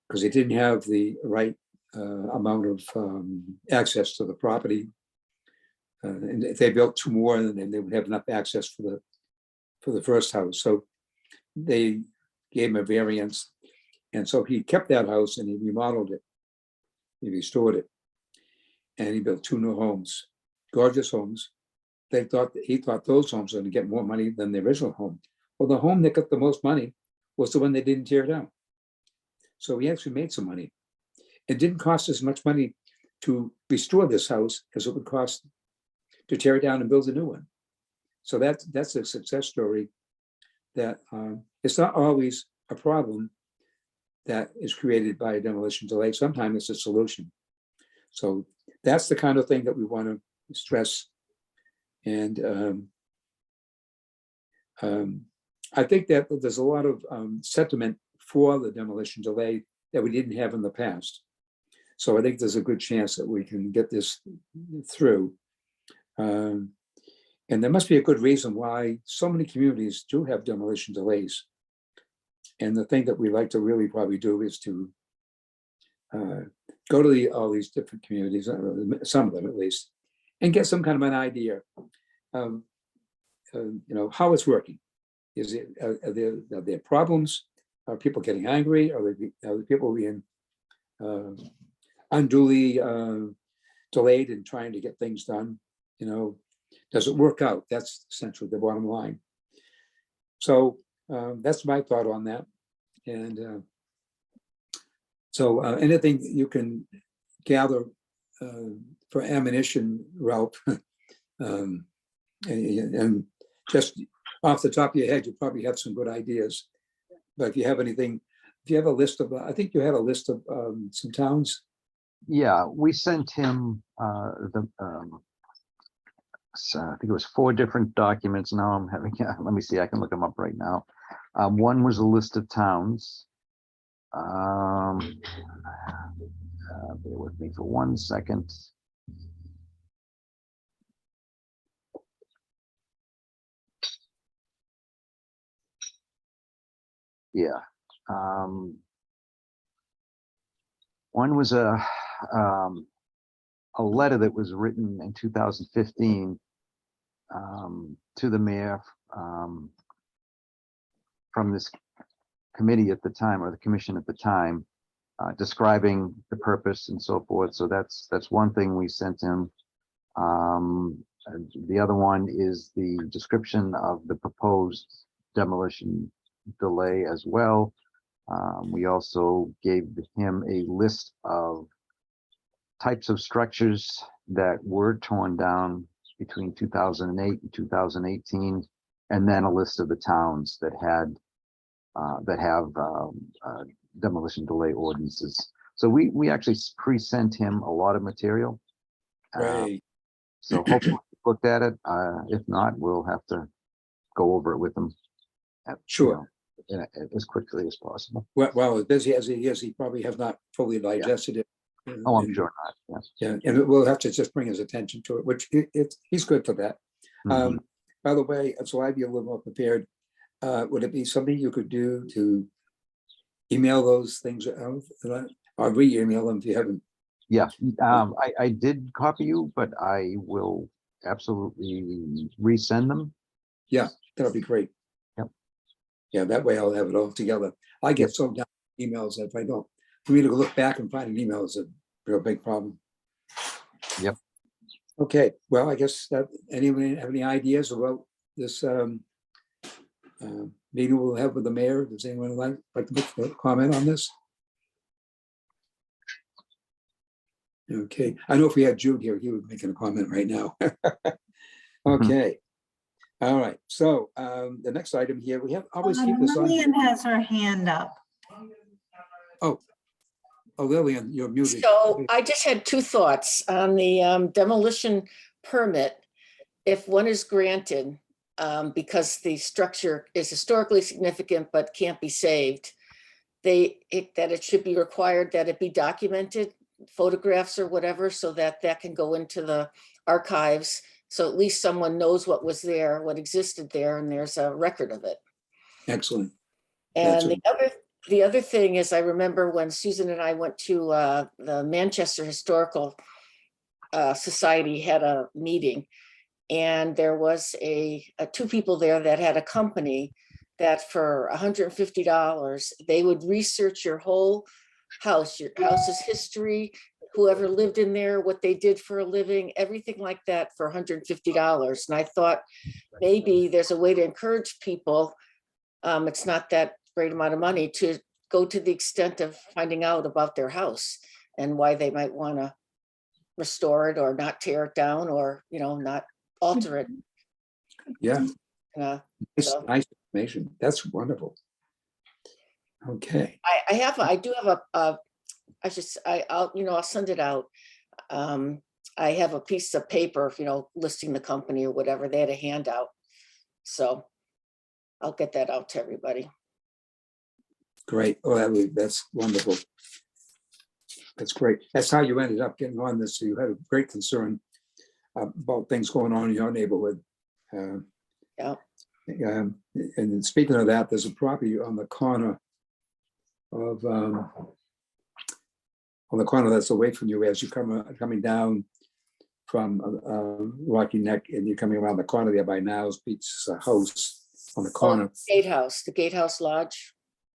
because he didn't have the right amount of access to the property. And if they built two more, then they would have enough access for the first house. So they gave him a variance. And so he kept that house and he remodeled it. He restored it. And he built two new homes, gorgeous homes. He thought those homes were going to get more money than the original home. Well, the home that got the most money was the one they didn't tear down. So he actually made some money. It didn't cost as much money to restore this house as it would cost to tear it down and build a new one. So that's a success story that it's not always a problem that is created by a demolition delay. Sometimes it's a solution. So that's the kind of thing that we want to stress. And I think that there's a lot of sentiment for the demolition delay that we didn't have in the past. So I think there's a good chance that we can get this through. And there must be a good reason why so many communities do have demolition delays. And the thing that we like to really probably do is to go to all these different communities, some of them at least, and get some kind of an idea of how it's working. Is it are there problems? Are people getting angry? Are the people being unduly delayed in trying to get things done? Does it work out? That's essentially the bottom line. So that's my thought on that. And so anything you can gather for ammunition, Ralph, and just off the top of your head, you probably have some good ideas. But if you have anything, if you have a list of, I think you had a list of some towns. Yeah, we sent him so I think it was 4 different documents. Now I'm having, let me see, I can look them up right now. One was a list of towns. Bear with me for 1 second. Yeah. One was a letter that was written in 2015 to the mayor from this committee at the time, or the commission at the time, describing the purpose and so forth. So that's one thing we sent him. The other one is the description of the proposed demolition delay as well. We also gave him a list of types of structures that were torn down between 2008 and 2018, and then a list of the towns that have demolition delay ordinances. So we actually pre-sent him a lot of material. Right. So hopefully he looked at it. If not, we'll have to go over it with him. Sure. As quickly as possible. Well, as busy as he is, he probably has not fully digested it. Oh, I'm And- sure not. Yes. Yeah, and we'll have to just bring his attention to it, which he's good for that. Mhm. By the way, so I'd be a little more prepared. Would it be something you could do to email those things out, or re-email them if you haven't? Yeah, I did copy you, but I will absolutely resend them. That'll be great. Yep. Yeah, that way I'll have it all together. I get so down with emails that if I don't, for me to look back and find an email is a real big problem. Yep. Okay, well, I guess that anyone have any ideas about this meeting we'll have with the mayor? Does anyone like to make a comment on this? Okay, I know if we had Jude here, he would make a comment right now. Okay. All right, so the next item here, we have always keep this on. Lillian has her hand up. Oh, Lillian, you're muted. So I just had two thoughts on the demolition permit. If one is granted, because the structure is historically significant but can't be saved, that it should be required that it be documented, photographs or whatever, so that that can go into the archives. So at least someone knows what was there, what existed there, and there's a record of it. Excellent. And That's the other thing is, I remember when Susan and I went to the Manchester Historical Society had a meeting, and there was two people there that had a company that for $150, they would research your whole house, your house's history, whoever lived in there, what they did for a living, everything like that for $150. And I thought maybe there's a way to encourage people. It's not that great amount of money to go to the extent of finding out about their house and why they might want to restore it or not tear it down, or, not alter it. Yeah, So nice information. That's wonderful. Okay, I do have I'll send it out. I have a piece of paper, listing the company or whatever. They had a handout. So I'll get that out to everybody. great. Oh, that's wonderful. That's great. That's how you ended up getting on this. So you had a great concern about things going on in your neighborhood. Yeah. And speaking of that, there's a property on the corner of that's away from you as you coming down from Rocky Neck, and you're coming around the corner there by Niles Beach's house on the corner. The Gatehouse Lodge.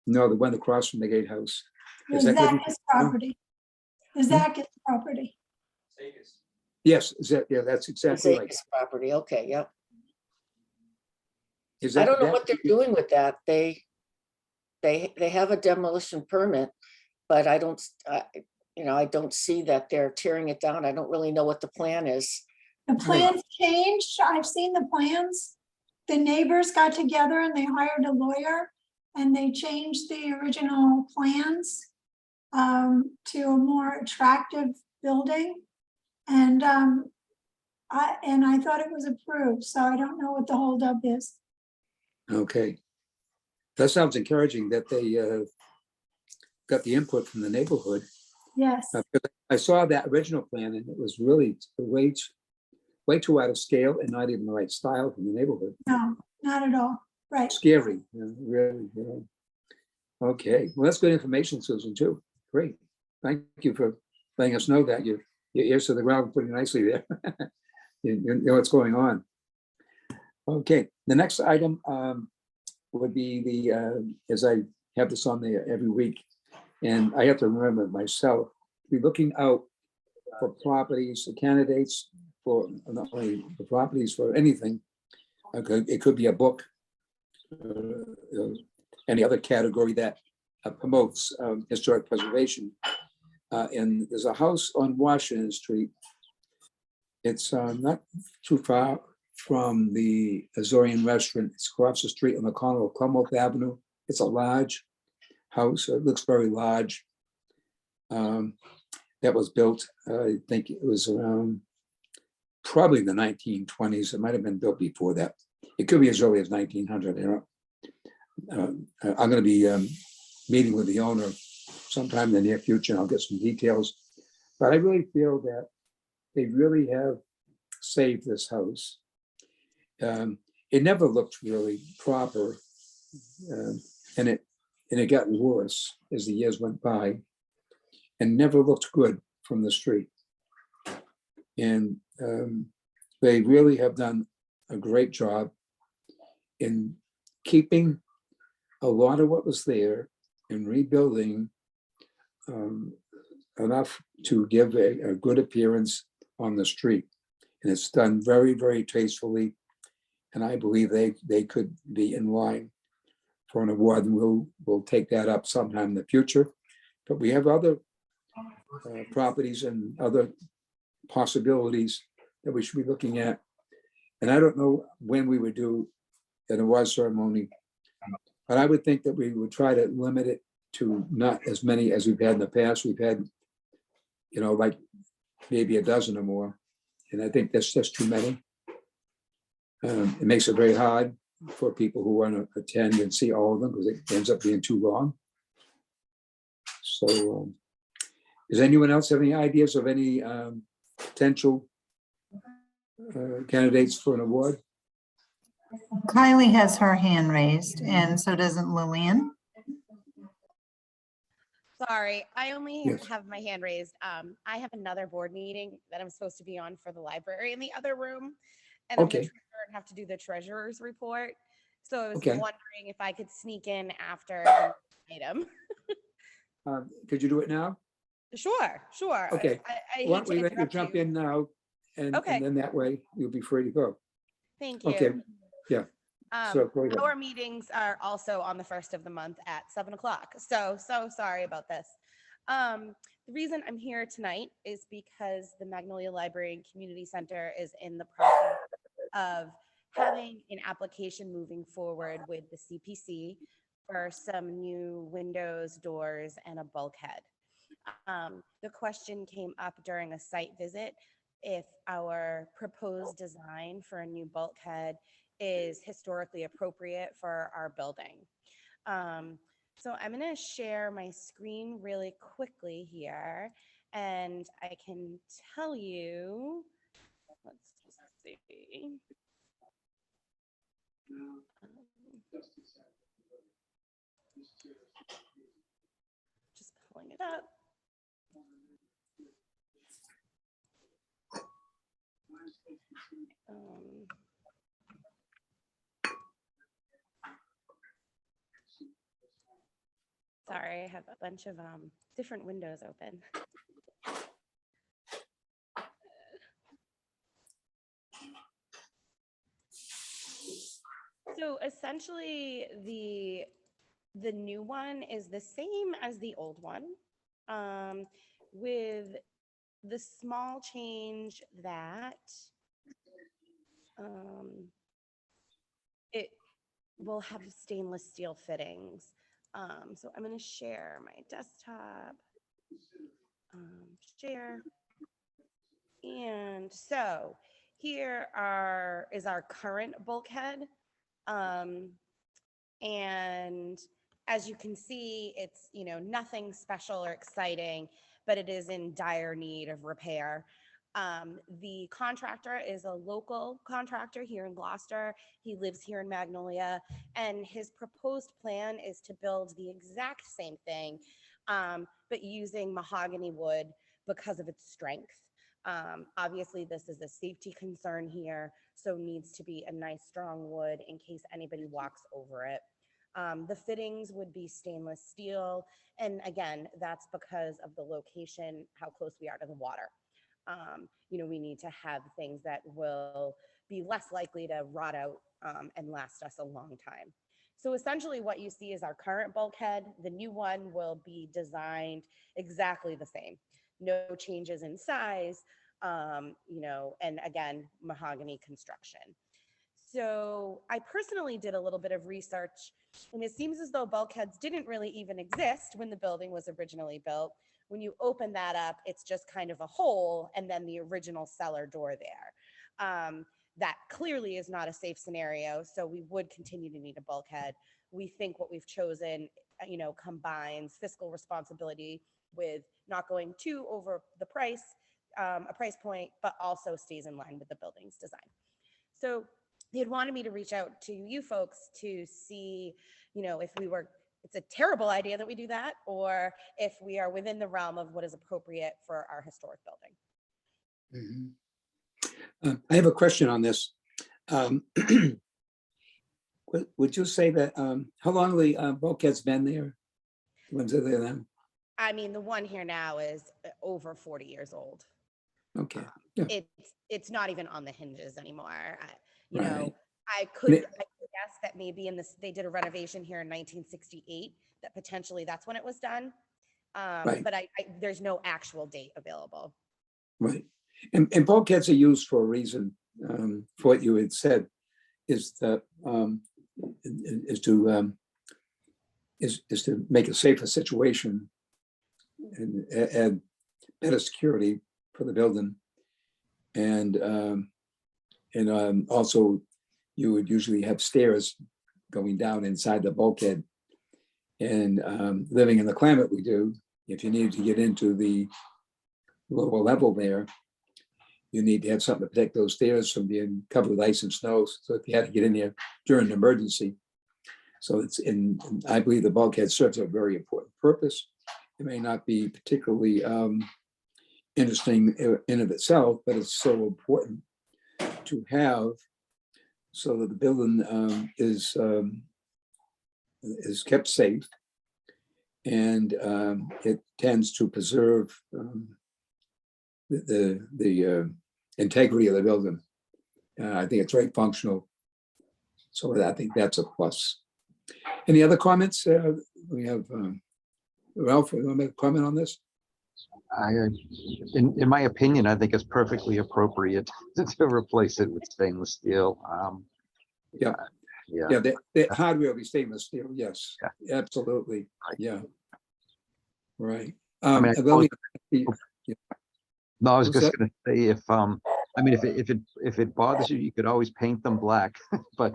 No, the one across from the gatehouse. The Is that gonna be- Zackus property. The Zackus property. Yes, that's exactly right. Zegas property. Okay, yep. Is I that- don't know that- what they're doing with that. They have a demolition permit, but I don't see that they're tearing it down. I don't really know what the plan is. The plans changed. I've seen the plans. The neighbors got together and they hired a lawyer and they changed the original plans to a more attractive building. And I thought it was approved, so I don't know what the holdup is. Okay. That sounds encouraging that they got the input from the neighborhood. Yes, Because I saw that original plan and it was really way too out of scale and not even the right style from the neighborhood. no, not at all. Right. Scary, really. Okay, well, that's good information, Susan, too. Great. Thank you for letting us know that. Your ears to the ground pretty nicely there. You know what's going on. Okay, the next item would be as I have this on there every week, and I have to remember myself, be looking out for properties, the candidates for not only the properties, for anything. It could be a book, any other category that promotes historic preservation. And there's a house on Washington Street. It's not too far from the Azorian restaurant. It's across the street on the corner of Commonwealth Avenue. It's a large house. It looks very large. That was built, I think it was around probably the 1920s. It might have been built before that. It could be as early as 1900. I'm going to be meeting with the owner sometime in the near future, and I'll get some details. But I really feel that they really have saved this house. It never looked really proper, and it got worse as the years went by, and never looked good from the street. And they really have done a great job in keeping a lot of what was there and rebuilding enough to give a good appearance on the street. And it's done very, very tastefully. And I believe they could be in line for an award, and we'll take that up sometime in the future. But we have other properties and other possibilities that we should be looking at. And I don't know when we would do an award ceremony, but I would think that we would try to limit it to not as many as we've had in the past. We've had, like maybe a dozen or more. And I think that's just too many. It makes it very hard for people who want to attend and see all of them because it ends up being too long. So does anyone else have any ideas of any potential candidates for an award? Kylie has her hand raised and so doesn't Lillian. Sorry, I only Yes. have my hand raised. I have another board meeting that I'm supposed to be on for the library in the other room. And I'm the Okay. treasurer and have to do the treasurer's report. So I was Okay. wondering if I could sneak in after the item. Could you do it now? Sure, sure. Okay. I Why hate don't to we let you interrupt jump you. in now? And Okay. then that way you'll be free to go. Thank you. Okay, yeah. So go ahead. Our meetings are also on the first of the month at 7 o'clock. So sorry about this. The reason I'm here tonight is because the Magnolia Library and Community Center is in the process of having an application moving forward with the CPC for some new windows, doors, and a bulkhead. The question came up during a site visit if our proposed design for a new bulkhead is historically appropriate for our building. So I'm going to share my screen really quickly here, and I can tell you, let's see. Just pulling it up. Sorry, I have a bunch of different windows open. So essentially, the new one is the same as the old one, with the small change that it will have stainless steel fittings. So I'm going to share my desktop, share. And so here is our current bulkhead. And as you can see, it's, nothing special or exciting, but it is in dire need of repair. The contractor is a local contractor here in Gloucester. He lives here in Magnolia, and his proposed plan is to build the exact same thing, but using mahogany wood because of its strength. Obviously, this is a safety concern here, so needs to be a nice strong wood in case anybody walks over it. The fittings would be stainless steel, and again, that's because of the location, how close we are to the water. We need to have things that will be less likely to rot out and last us a long time. So essentially what you see is our current bulkhead. The new one will be designed exactly the same. No changes in size, and again, mahogany construction. So I personally did a little bit of research, and it seems as though bulkheads didn't really even exist when the building was originally built. When you open that up, it's just kind of a hole and then the original cellar door there. That clearly is not a safe scenario, so we would continue to need a bulkhead. We think what we've chosen, combines fiscal responsibility with not going too over the price, a price point, but also stays in line with the building's design. So they had wanted me to reach out to you folks to see, if it's a terrible idea that we do that, or if we are within the realm of what is appropriate for our historic building. I have a question on this. Would you say that, how long have the bulkheads been there? When's it there then? I mean, the one here now is over 40 years old. Okay, It's not even on the hinges anymore. Right. I could guess that maybe they did a renovation here in 1968, that potentially that's when it was done. Right. But there's no actual date available. Right. And bulkheads are used for a reason, for what you had said, is that, is to, is to make a safer situation and add better security for the building. And also you would usually have stairs going down inside the bulkhead. And living in the climate we do, if you needed to get into the lower level there, you need to have something to protect those stairs from being covered with ice and snow. So if you had to get in there during an emergency. So it's I believe the bulkhead serves a very important purpose. It may not be particularly interesting in of itself, but it's so important to have so that the building is kept safe, and it tends to preserve the integrity of the building. I think it's very functional, so I think that's a plus. Any other comments? We have Ralph, you want to make a comment on this? In my opinion, I think it's perfectly appropriate to replace it with stainless steel. Yeah. Yeah. Yeah, the hardware will be stainless steel, yes, absolutely, yeah. Right. mean, Lily, No, I was What's just that? gonna say if, I mean, if it bothers you, you could always paint them black, but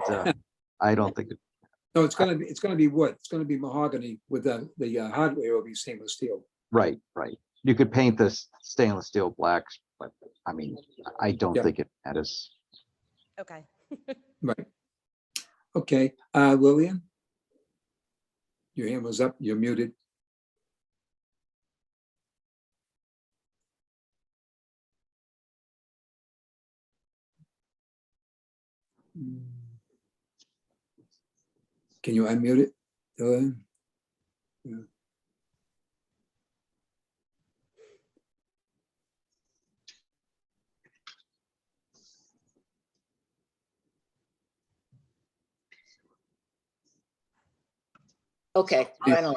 I don't think it. no, it's gonna be wood, it's gonna be mahogany with the hardware will be stainless steel. Right, right. You could paint this stainless steel black, but I mean, I don't Yeah. think it matters. Okay. Right. Okay, Lillian? Your hand was up, you're muted. Can you unmute it, Lillian? Yeah. Okay, finally.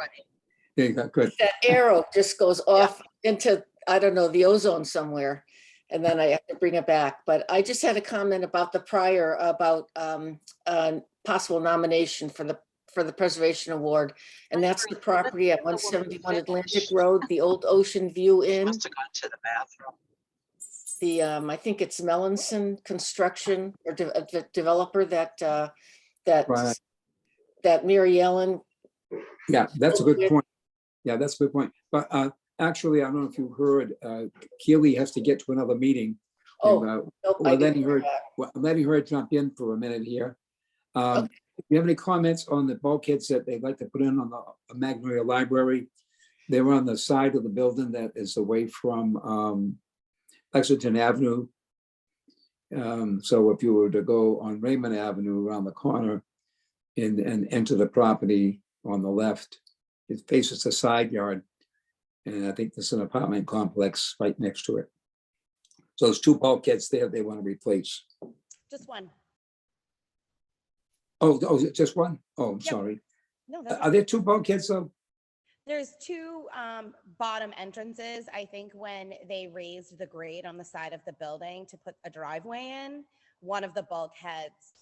There you go, good. That arrow just goes off into, I don't know, the ozone somewhere. And then I have to bring it back. But I just had a comment about the prior, about possible nomination for the Preservation Award. And that's the property at 171 Atlantic Road, the old Ocean View Inn. Must have gone to the bathroom. The, I think it's Melanson Construction or the developer that Right. that Mary Ellen. Yeah, that's a good point. Yeah, that's a good point. But actually, I don't know if you heard, Keely has to get to another meeting. Oh, And, nope, I we're didn't letting hear her, that. I'm letting her jump in for a minute here. Okay. If you have any comments on the bulkheads that they'd like to put in on the Magnolia Library? They were on the side of the building that is away from Lexington Avenue. So if you were to go on Raymond Avenue around the corner and enter the property on the left, it faces the side yard. And I think there's an apartment complex right next to it. So there's two bulkheads there they want to replace. Just one. Oh, is it just one? Oh, I'm Yep. sorry. No, that's Are there two bulkheads though? There's two bottom entrances. I think when they raised the grade on the side of the building to put a driveway in, one of the bulkheads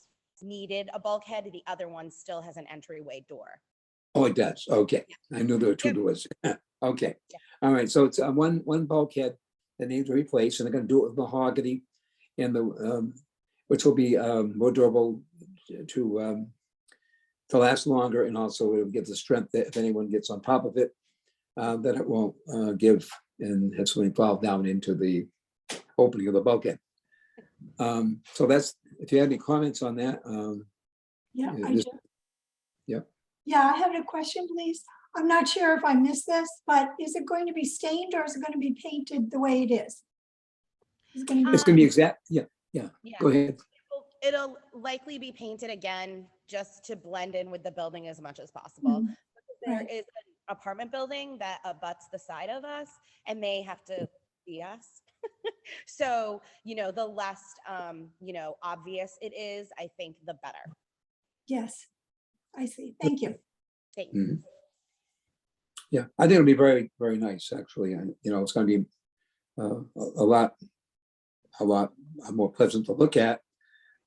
needed a bulkhead. The other one still has an entryway door. Oh, it does. Okay. I knew there were two Yep. doors. Okay. Yeah. All right. So it's one bulkhead that needs to replace, and they're going to do it with mahogany, and the which will be more durable to last longer, and also it'll give the strength that if anyone gets on top of it, that it won't give and have something fall down into the opening of the bulkhead. So that's, if you had any comments on that. Yeah, Yeah, I this- do. Yep. Yeah, I have a question, please. I'm not sure if I missed this, but is it going to be stained or is it going to be painted the way it is? Is it going to It's be, going to be exact. Yeah. Yeah. Go ahead. It'll likely be painted again just to blend in with the building as much as possible. Mhm. There Right. is an apartment building that abuts the side of us and they have to see us. So, the less, obvious it is, I think the better. yes, I see. Thank you. Thanks. Mhm. Yeah, I think it'll be very, very nice, actually. And, it's going to be a lot more pleasant to look at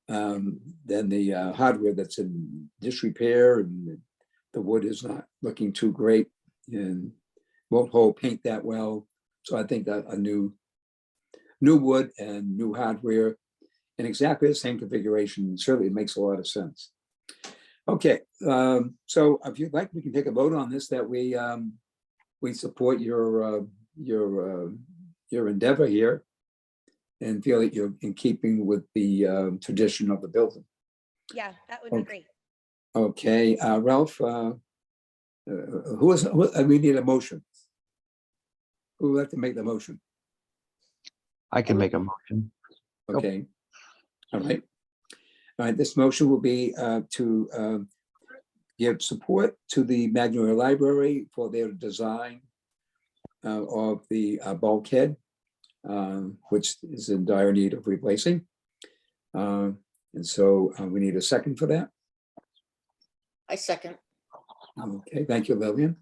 than the hardware that's in disrepair and the wood is not looking too great and won't hold paint that well. So I think that a new wood and new hardware in exactly the same configuration certainly makes a lot of sense. Okay, so if you'd like, we can take a vote on this, that we support your endeavor here and feel that you're in keeping with the tradition of the building. Yeah, that would be Okay. great. Okay, Ralph, we need a motion. Who would like to make the motion? I can make a motion. Nope. Okay. All right. All right, this motion will be to give support to the Magnolia Library for their design of the bulkhead, which is in dire need of replacing. And so we need a second for that. I second. Okay, thank you, Lillian.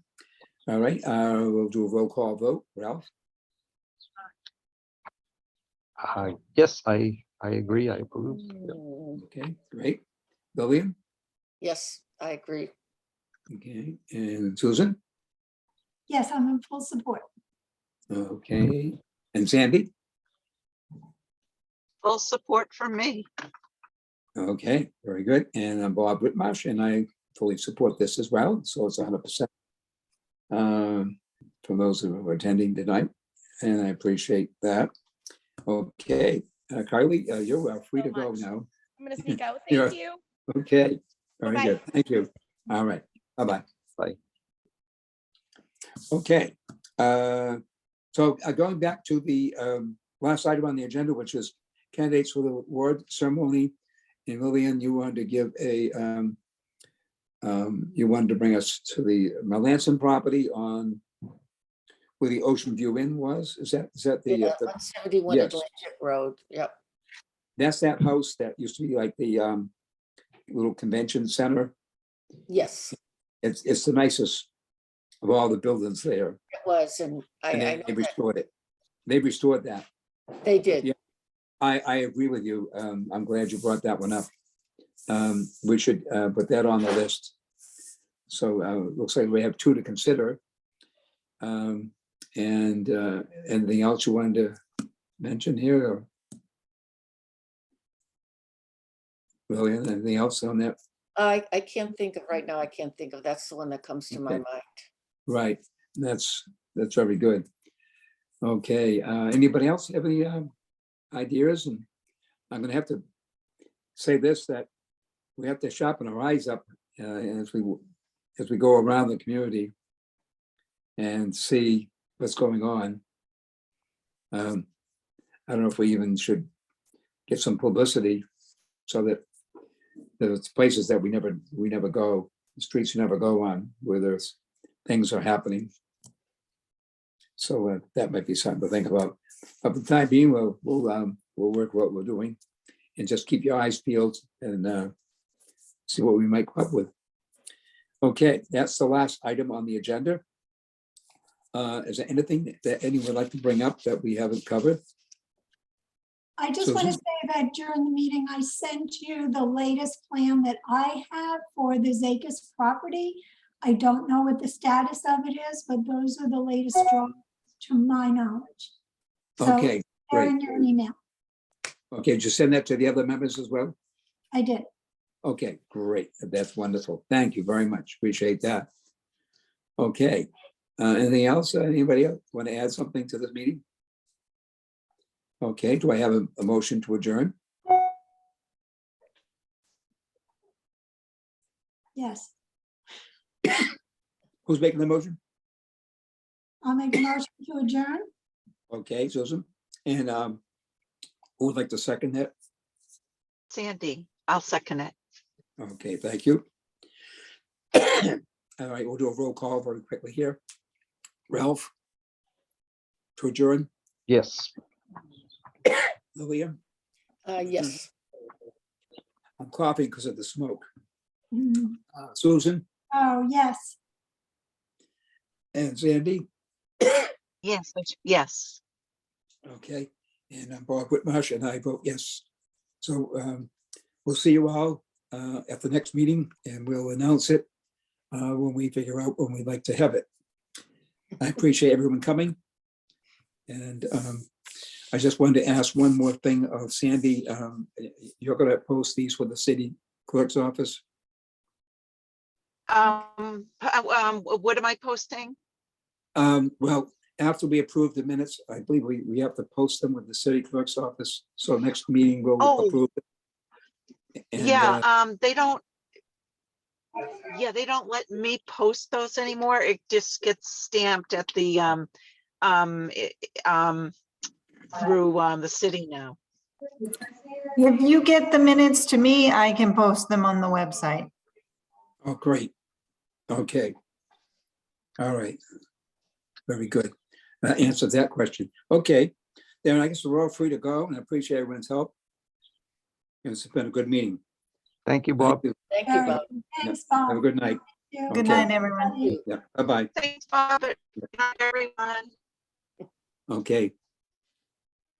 All right, we'll do a roll call vote. Ralph? Yes, I agree. I approve. Yep. Okay, great. Lillian? Yes, I agree. Okay, and Susan? Yes, I'm in full support. Okay, and Sandy? Full support from me. Okay, very good. And I'm Bob Whitmarsh, and I fully support this as well. So it's 100% for those who are attending tonight, and I appreciate that. Okay, Kylie, you're free So to go much. now. I'm gonna sneak out. You're- Thank you. Okay, very Bye-bye. good. Thank you. All right, bye-bye. Bye. Okay, so going back to the last item on the agenda, which is candidates for the award ceremony. And Lillian, you wanted to give a, you wanted to bring us to the Melanson property on where the Ocean View Inn was? Is that the, Yeah, 171 yes. Atlantic Road. Yep. that's that house that used to be like the little convention center? Yes, It's the nicest of all the buildings there. it was. And I And know they that restored it. They restored that. they did. Yeah. I agree with you. I'm glad you brought that one up. We should put that on the list. So looks like we have two to consider. And anything else you wanted to mention here? Or Lillian, anything else on that? I can't think of right now. I can't think of, that's the one that comes to my Okay. mind. Right, that's very good. Okay, anybody else have any ideas? And I'm gonna have to say this, that we have to sharpen our eyes up as we go around the community and see what's going on. I don't know if we even should get some publicity so that there's places that we never go, the streets we never go on, where there's things are happening. So that might be something to think about. But for the time being, we'll work what we're doing and just keep your eyes peeled and see what we might come up with. Okay, that's the last item on the agenda. Is there anything that anyone would like to bring up that we haven't covered? I just want to Susan? say that during the meeting, I sent you the latest plan that I have for the Zakis property. I don't know what the status of it is, but those are the latest drawings to my knowledge. So Okay, they're great. in your email. Okay, did you send that to the other members as well? I did. Okay, great. That's wonderful. Thank you very much. Appreciate that. Okay, anything else? Anybody else want to add something to this meeting? Okay, do I have a motion to adjourn? Yes. Who's making the motion? I'll make a motion to adjourn. Okay, Susan. And who would like to second that? Sandy, I'll second it. Okay, thank you. All right, we'll do a roll call very quickly here. Ralph? To adjourn? Yes. Lillian? Yes, I'm coughing because of the smoke. Mm. Susan Oh, yes. and Sandy? Yes, yes. Okay, and I'm Bob Whitmarsh and I vote yes. So we'll see you all at the next meeting and we'll announce it when we figure out when we'd like to have it. I appreciate everyone coming. And I just wanted to ask one more thing of Sandy. You're going to post these with the city clerk's office? What am I posting? Well, after we approve the minutes, I believe we have to post them with the city clerk's office. So next meeting we'll Oh. approve it. And, Yeah, they don't. Yeah, they don't let me post those anymore. It just gets stamped at the through the city now. If you get the minutes to me, I can post them on the website. Oh, great. Okay. All right. Very good. That answers that question. Okay, then I guess we're all free to go, and I appreciate everyone's help. It's been a good meeting. Thank you, Thank Bob. you. Thank you, All right, Bob. thanks, Have a Bob. good night. Yeah. Good Okay. night, everyone. Yeah, bye-bye. Thanks, Bob. Good night, everyone. Okay.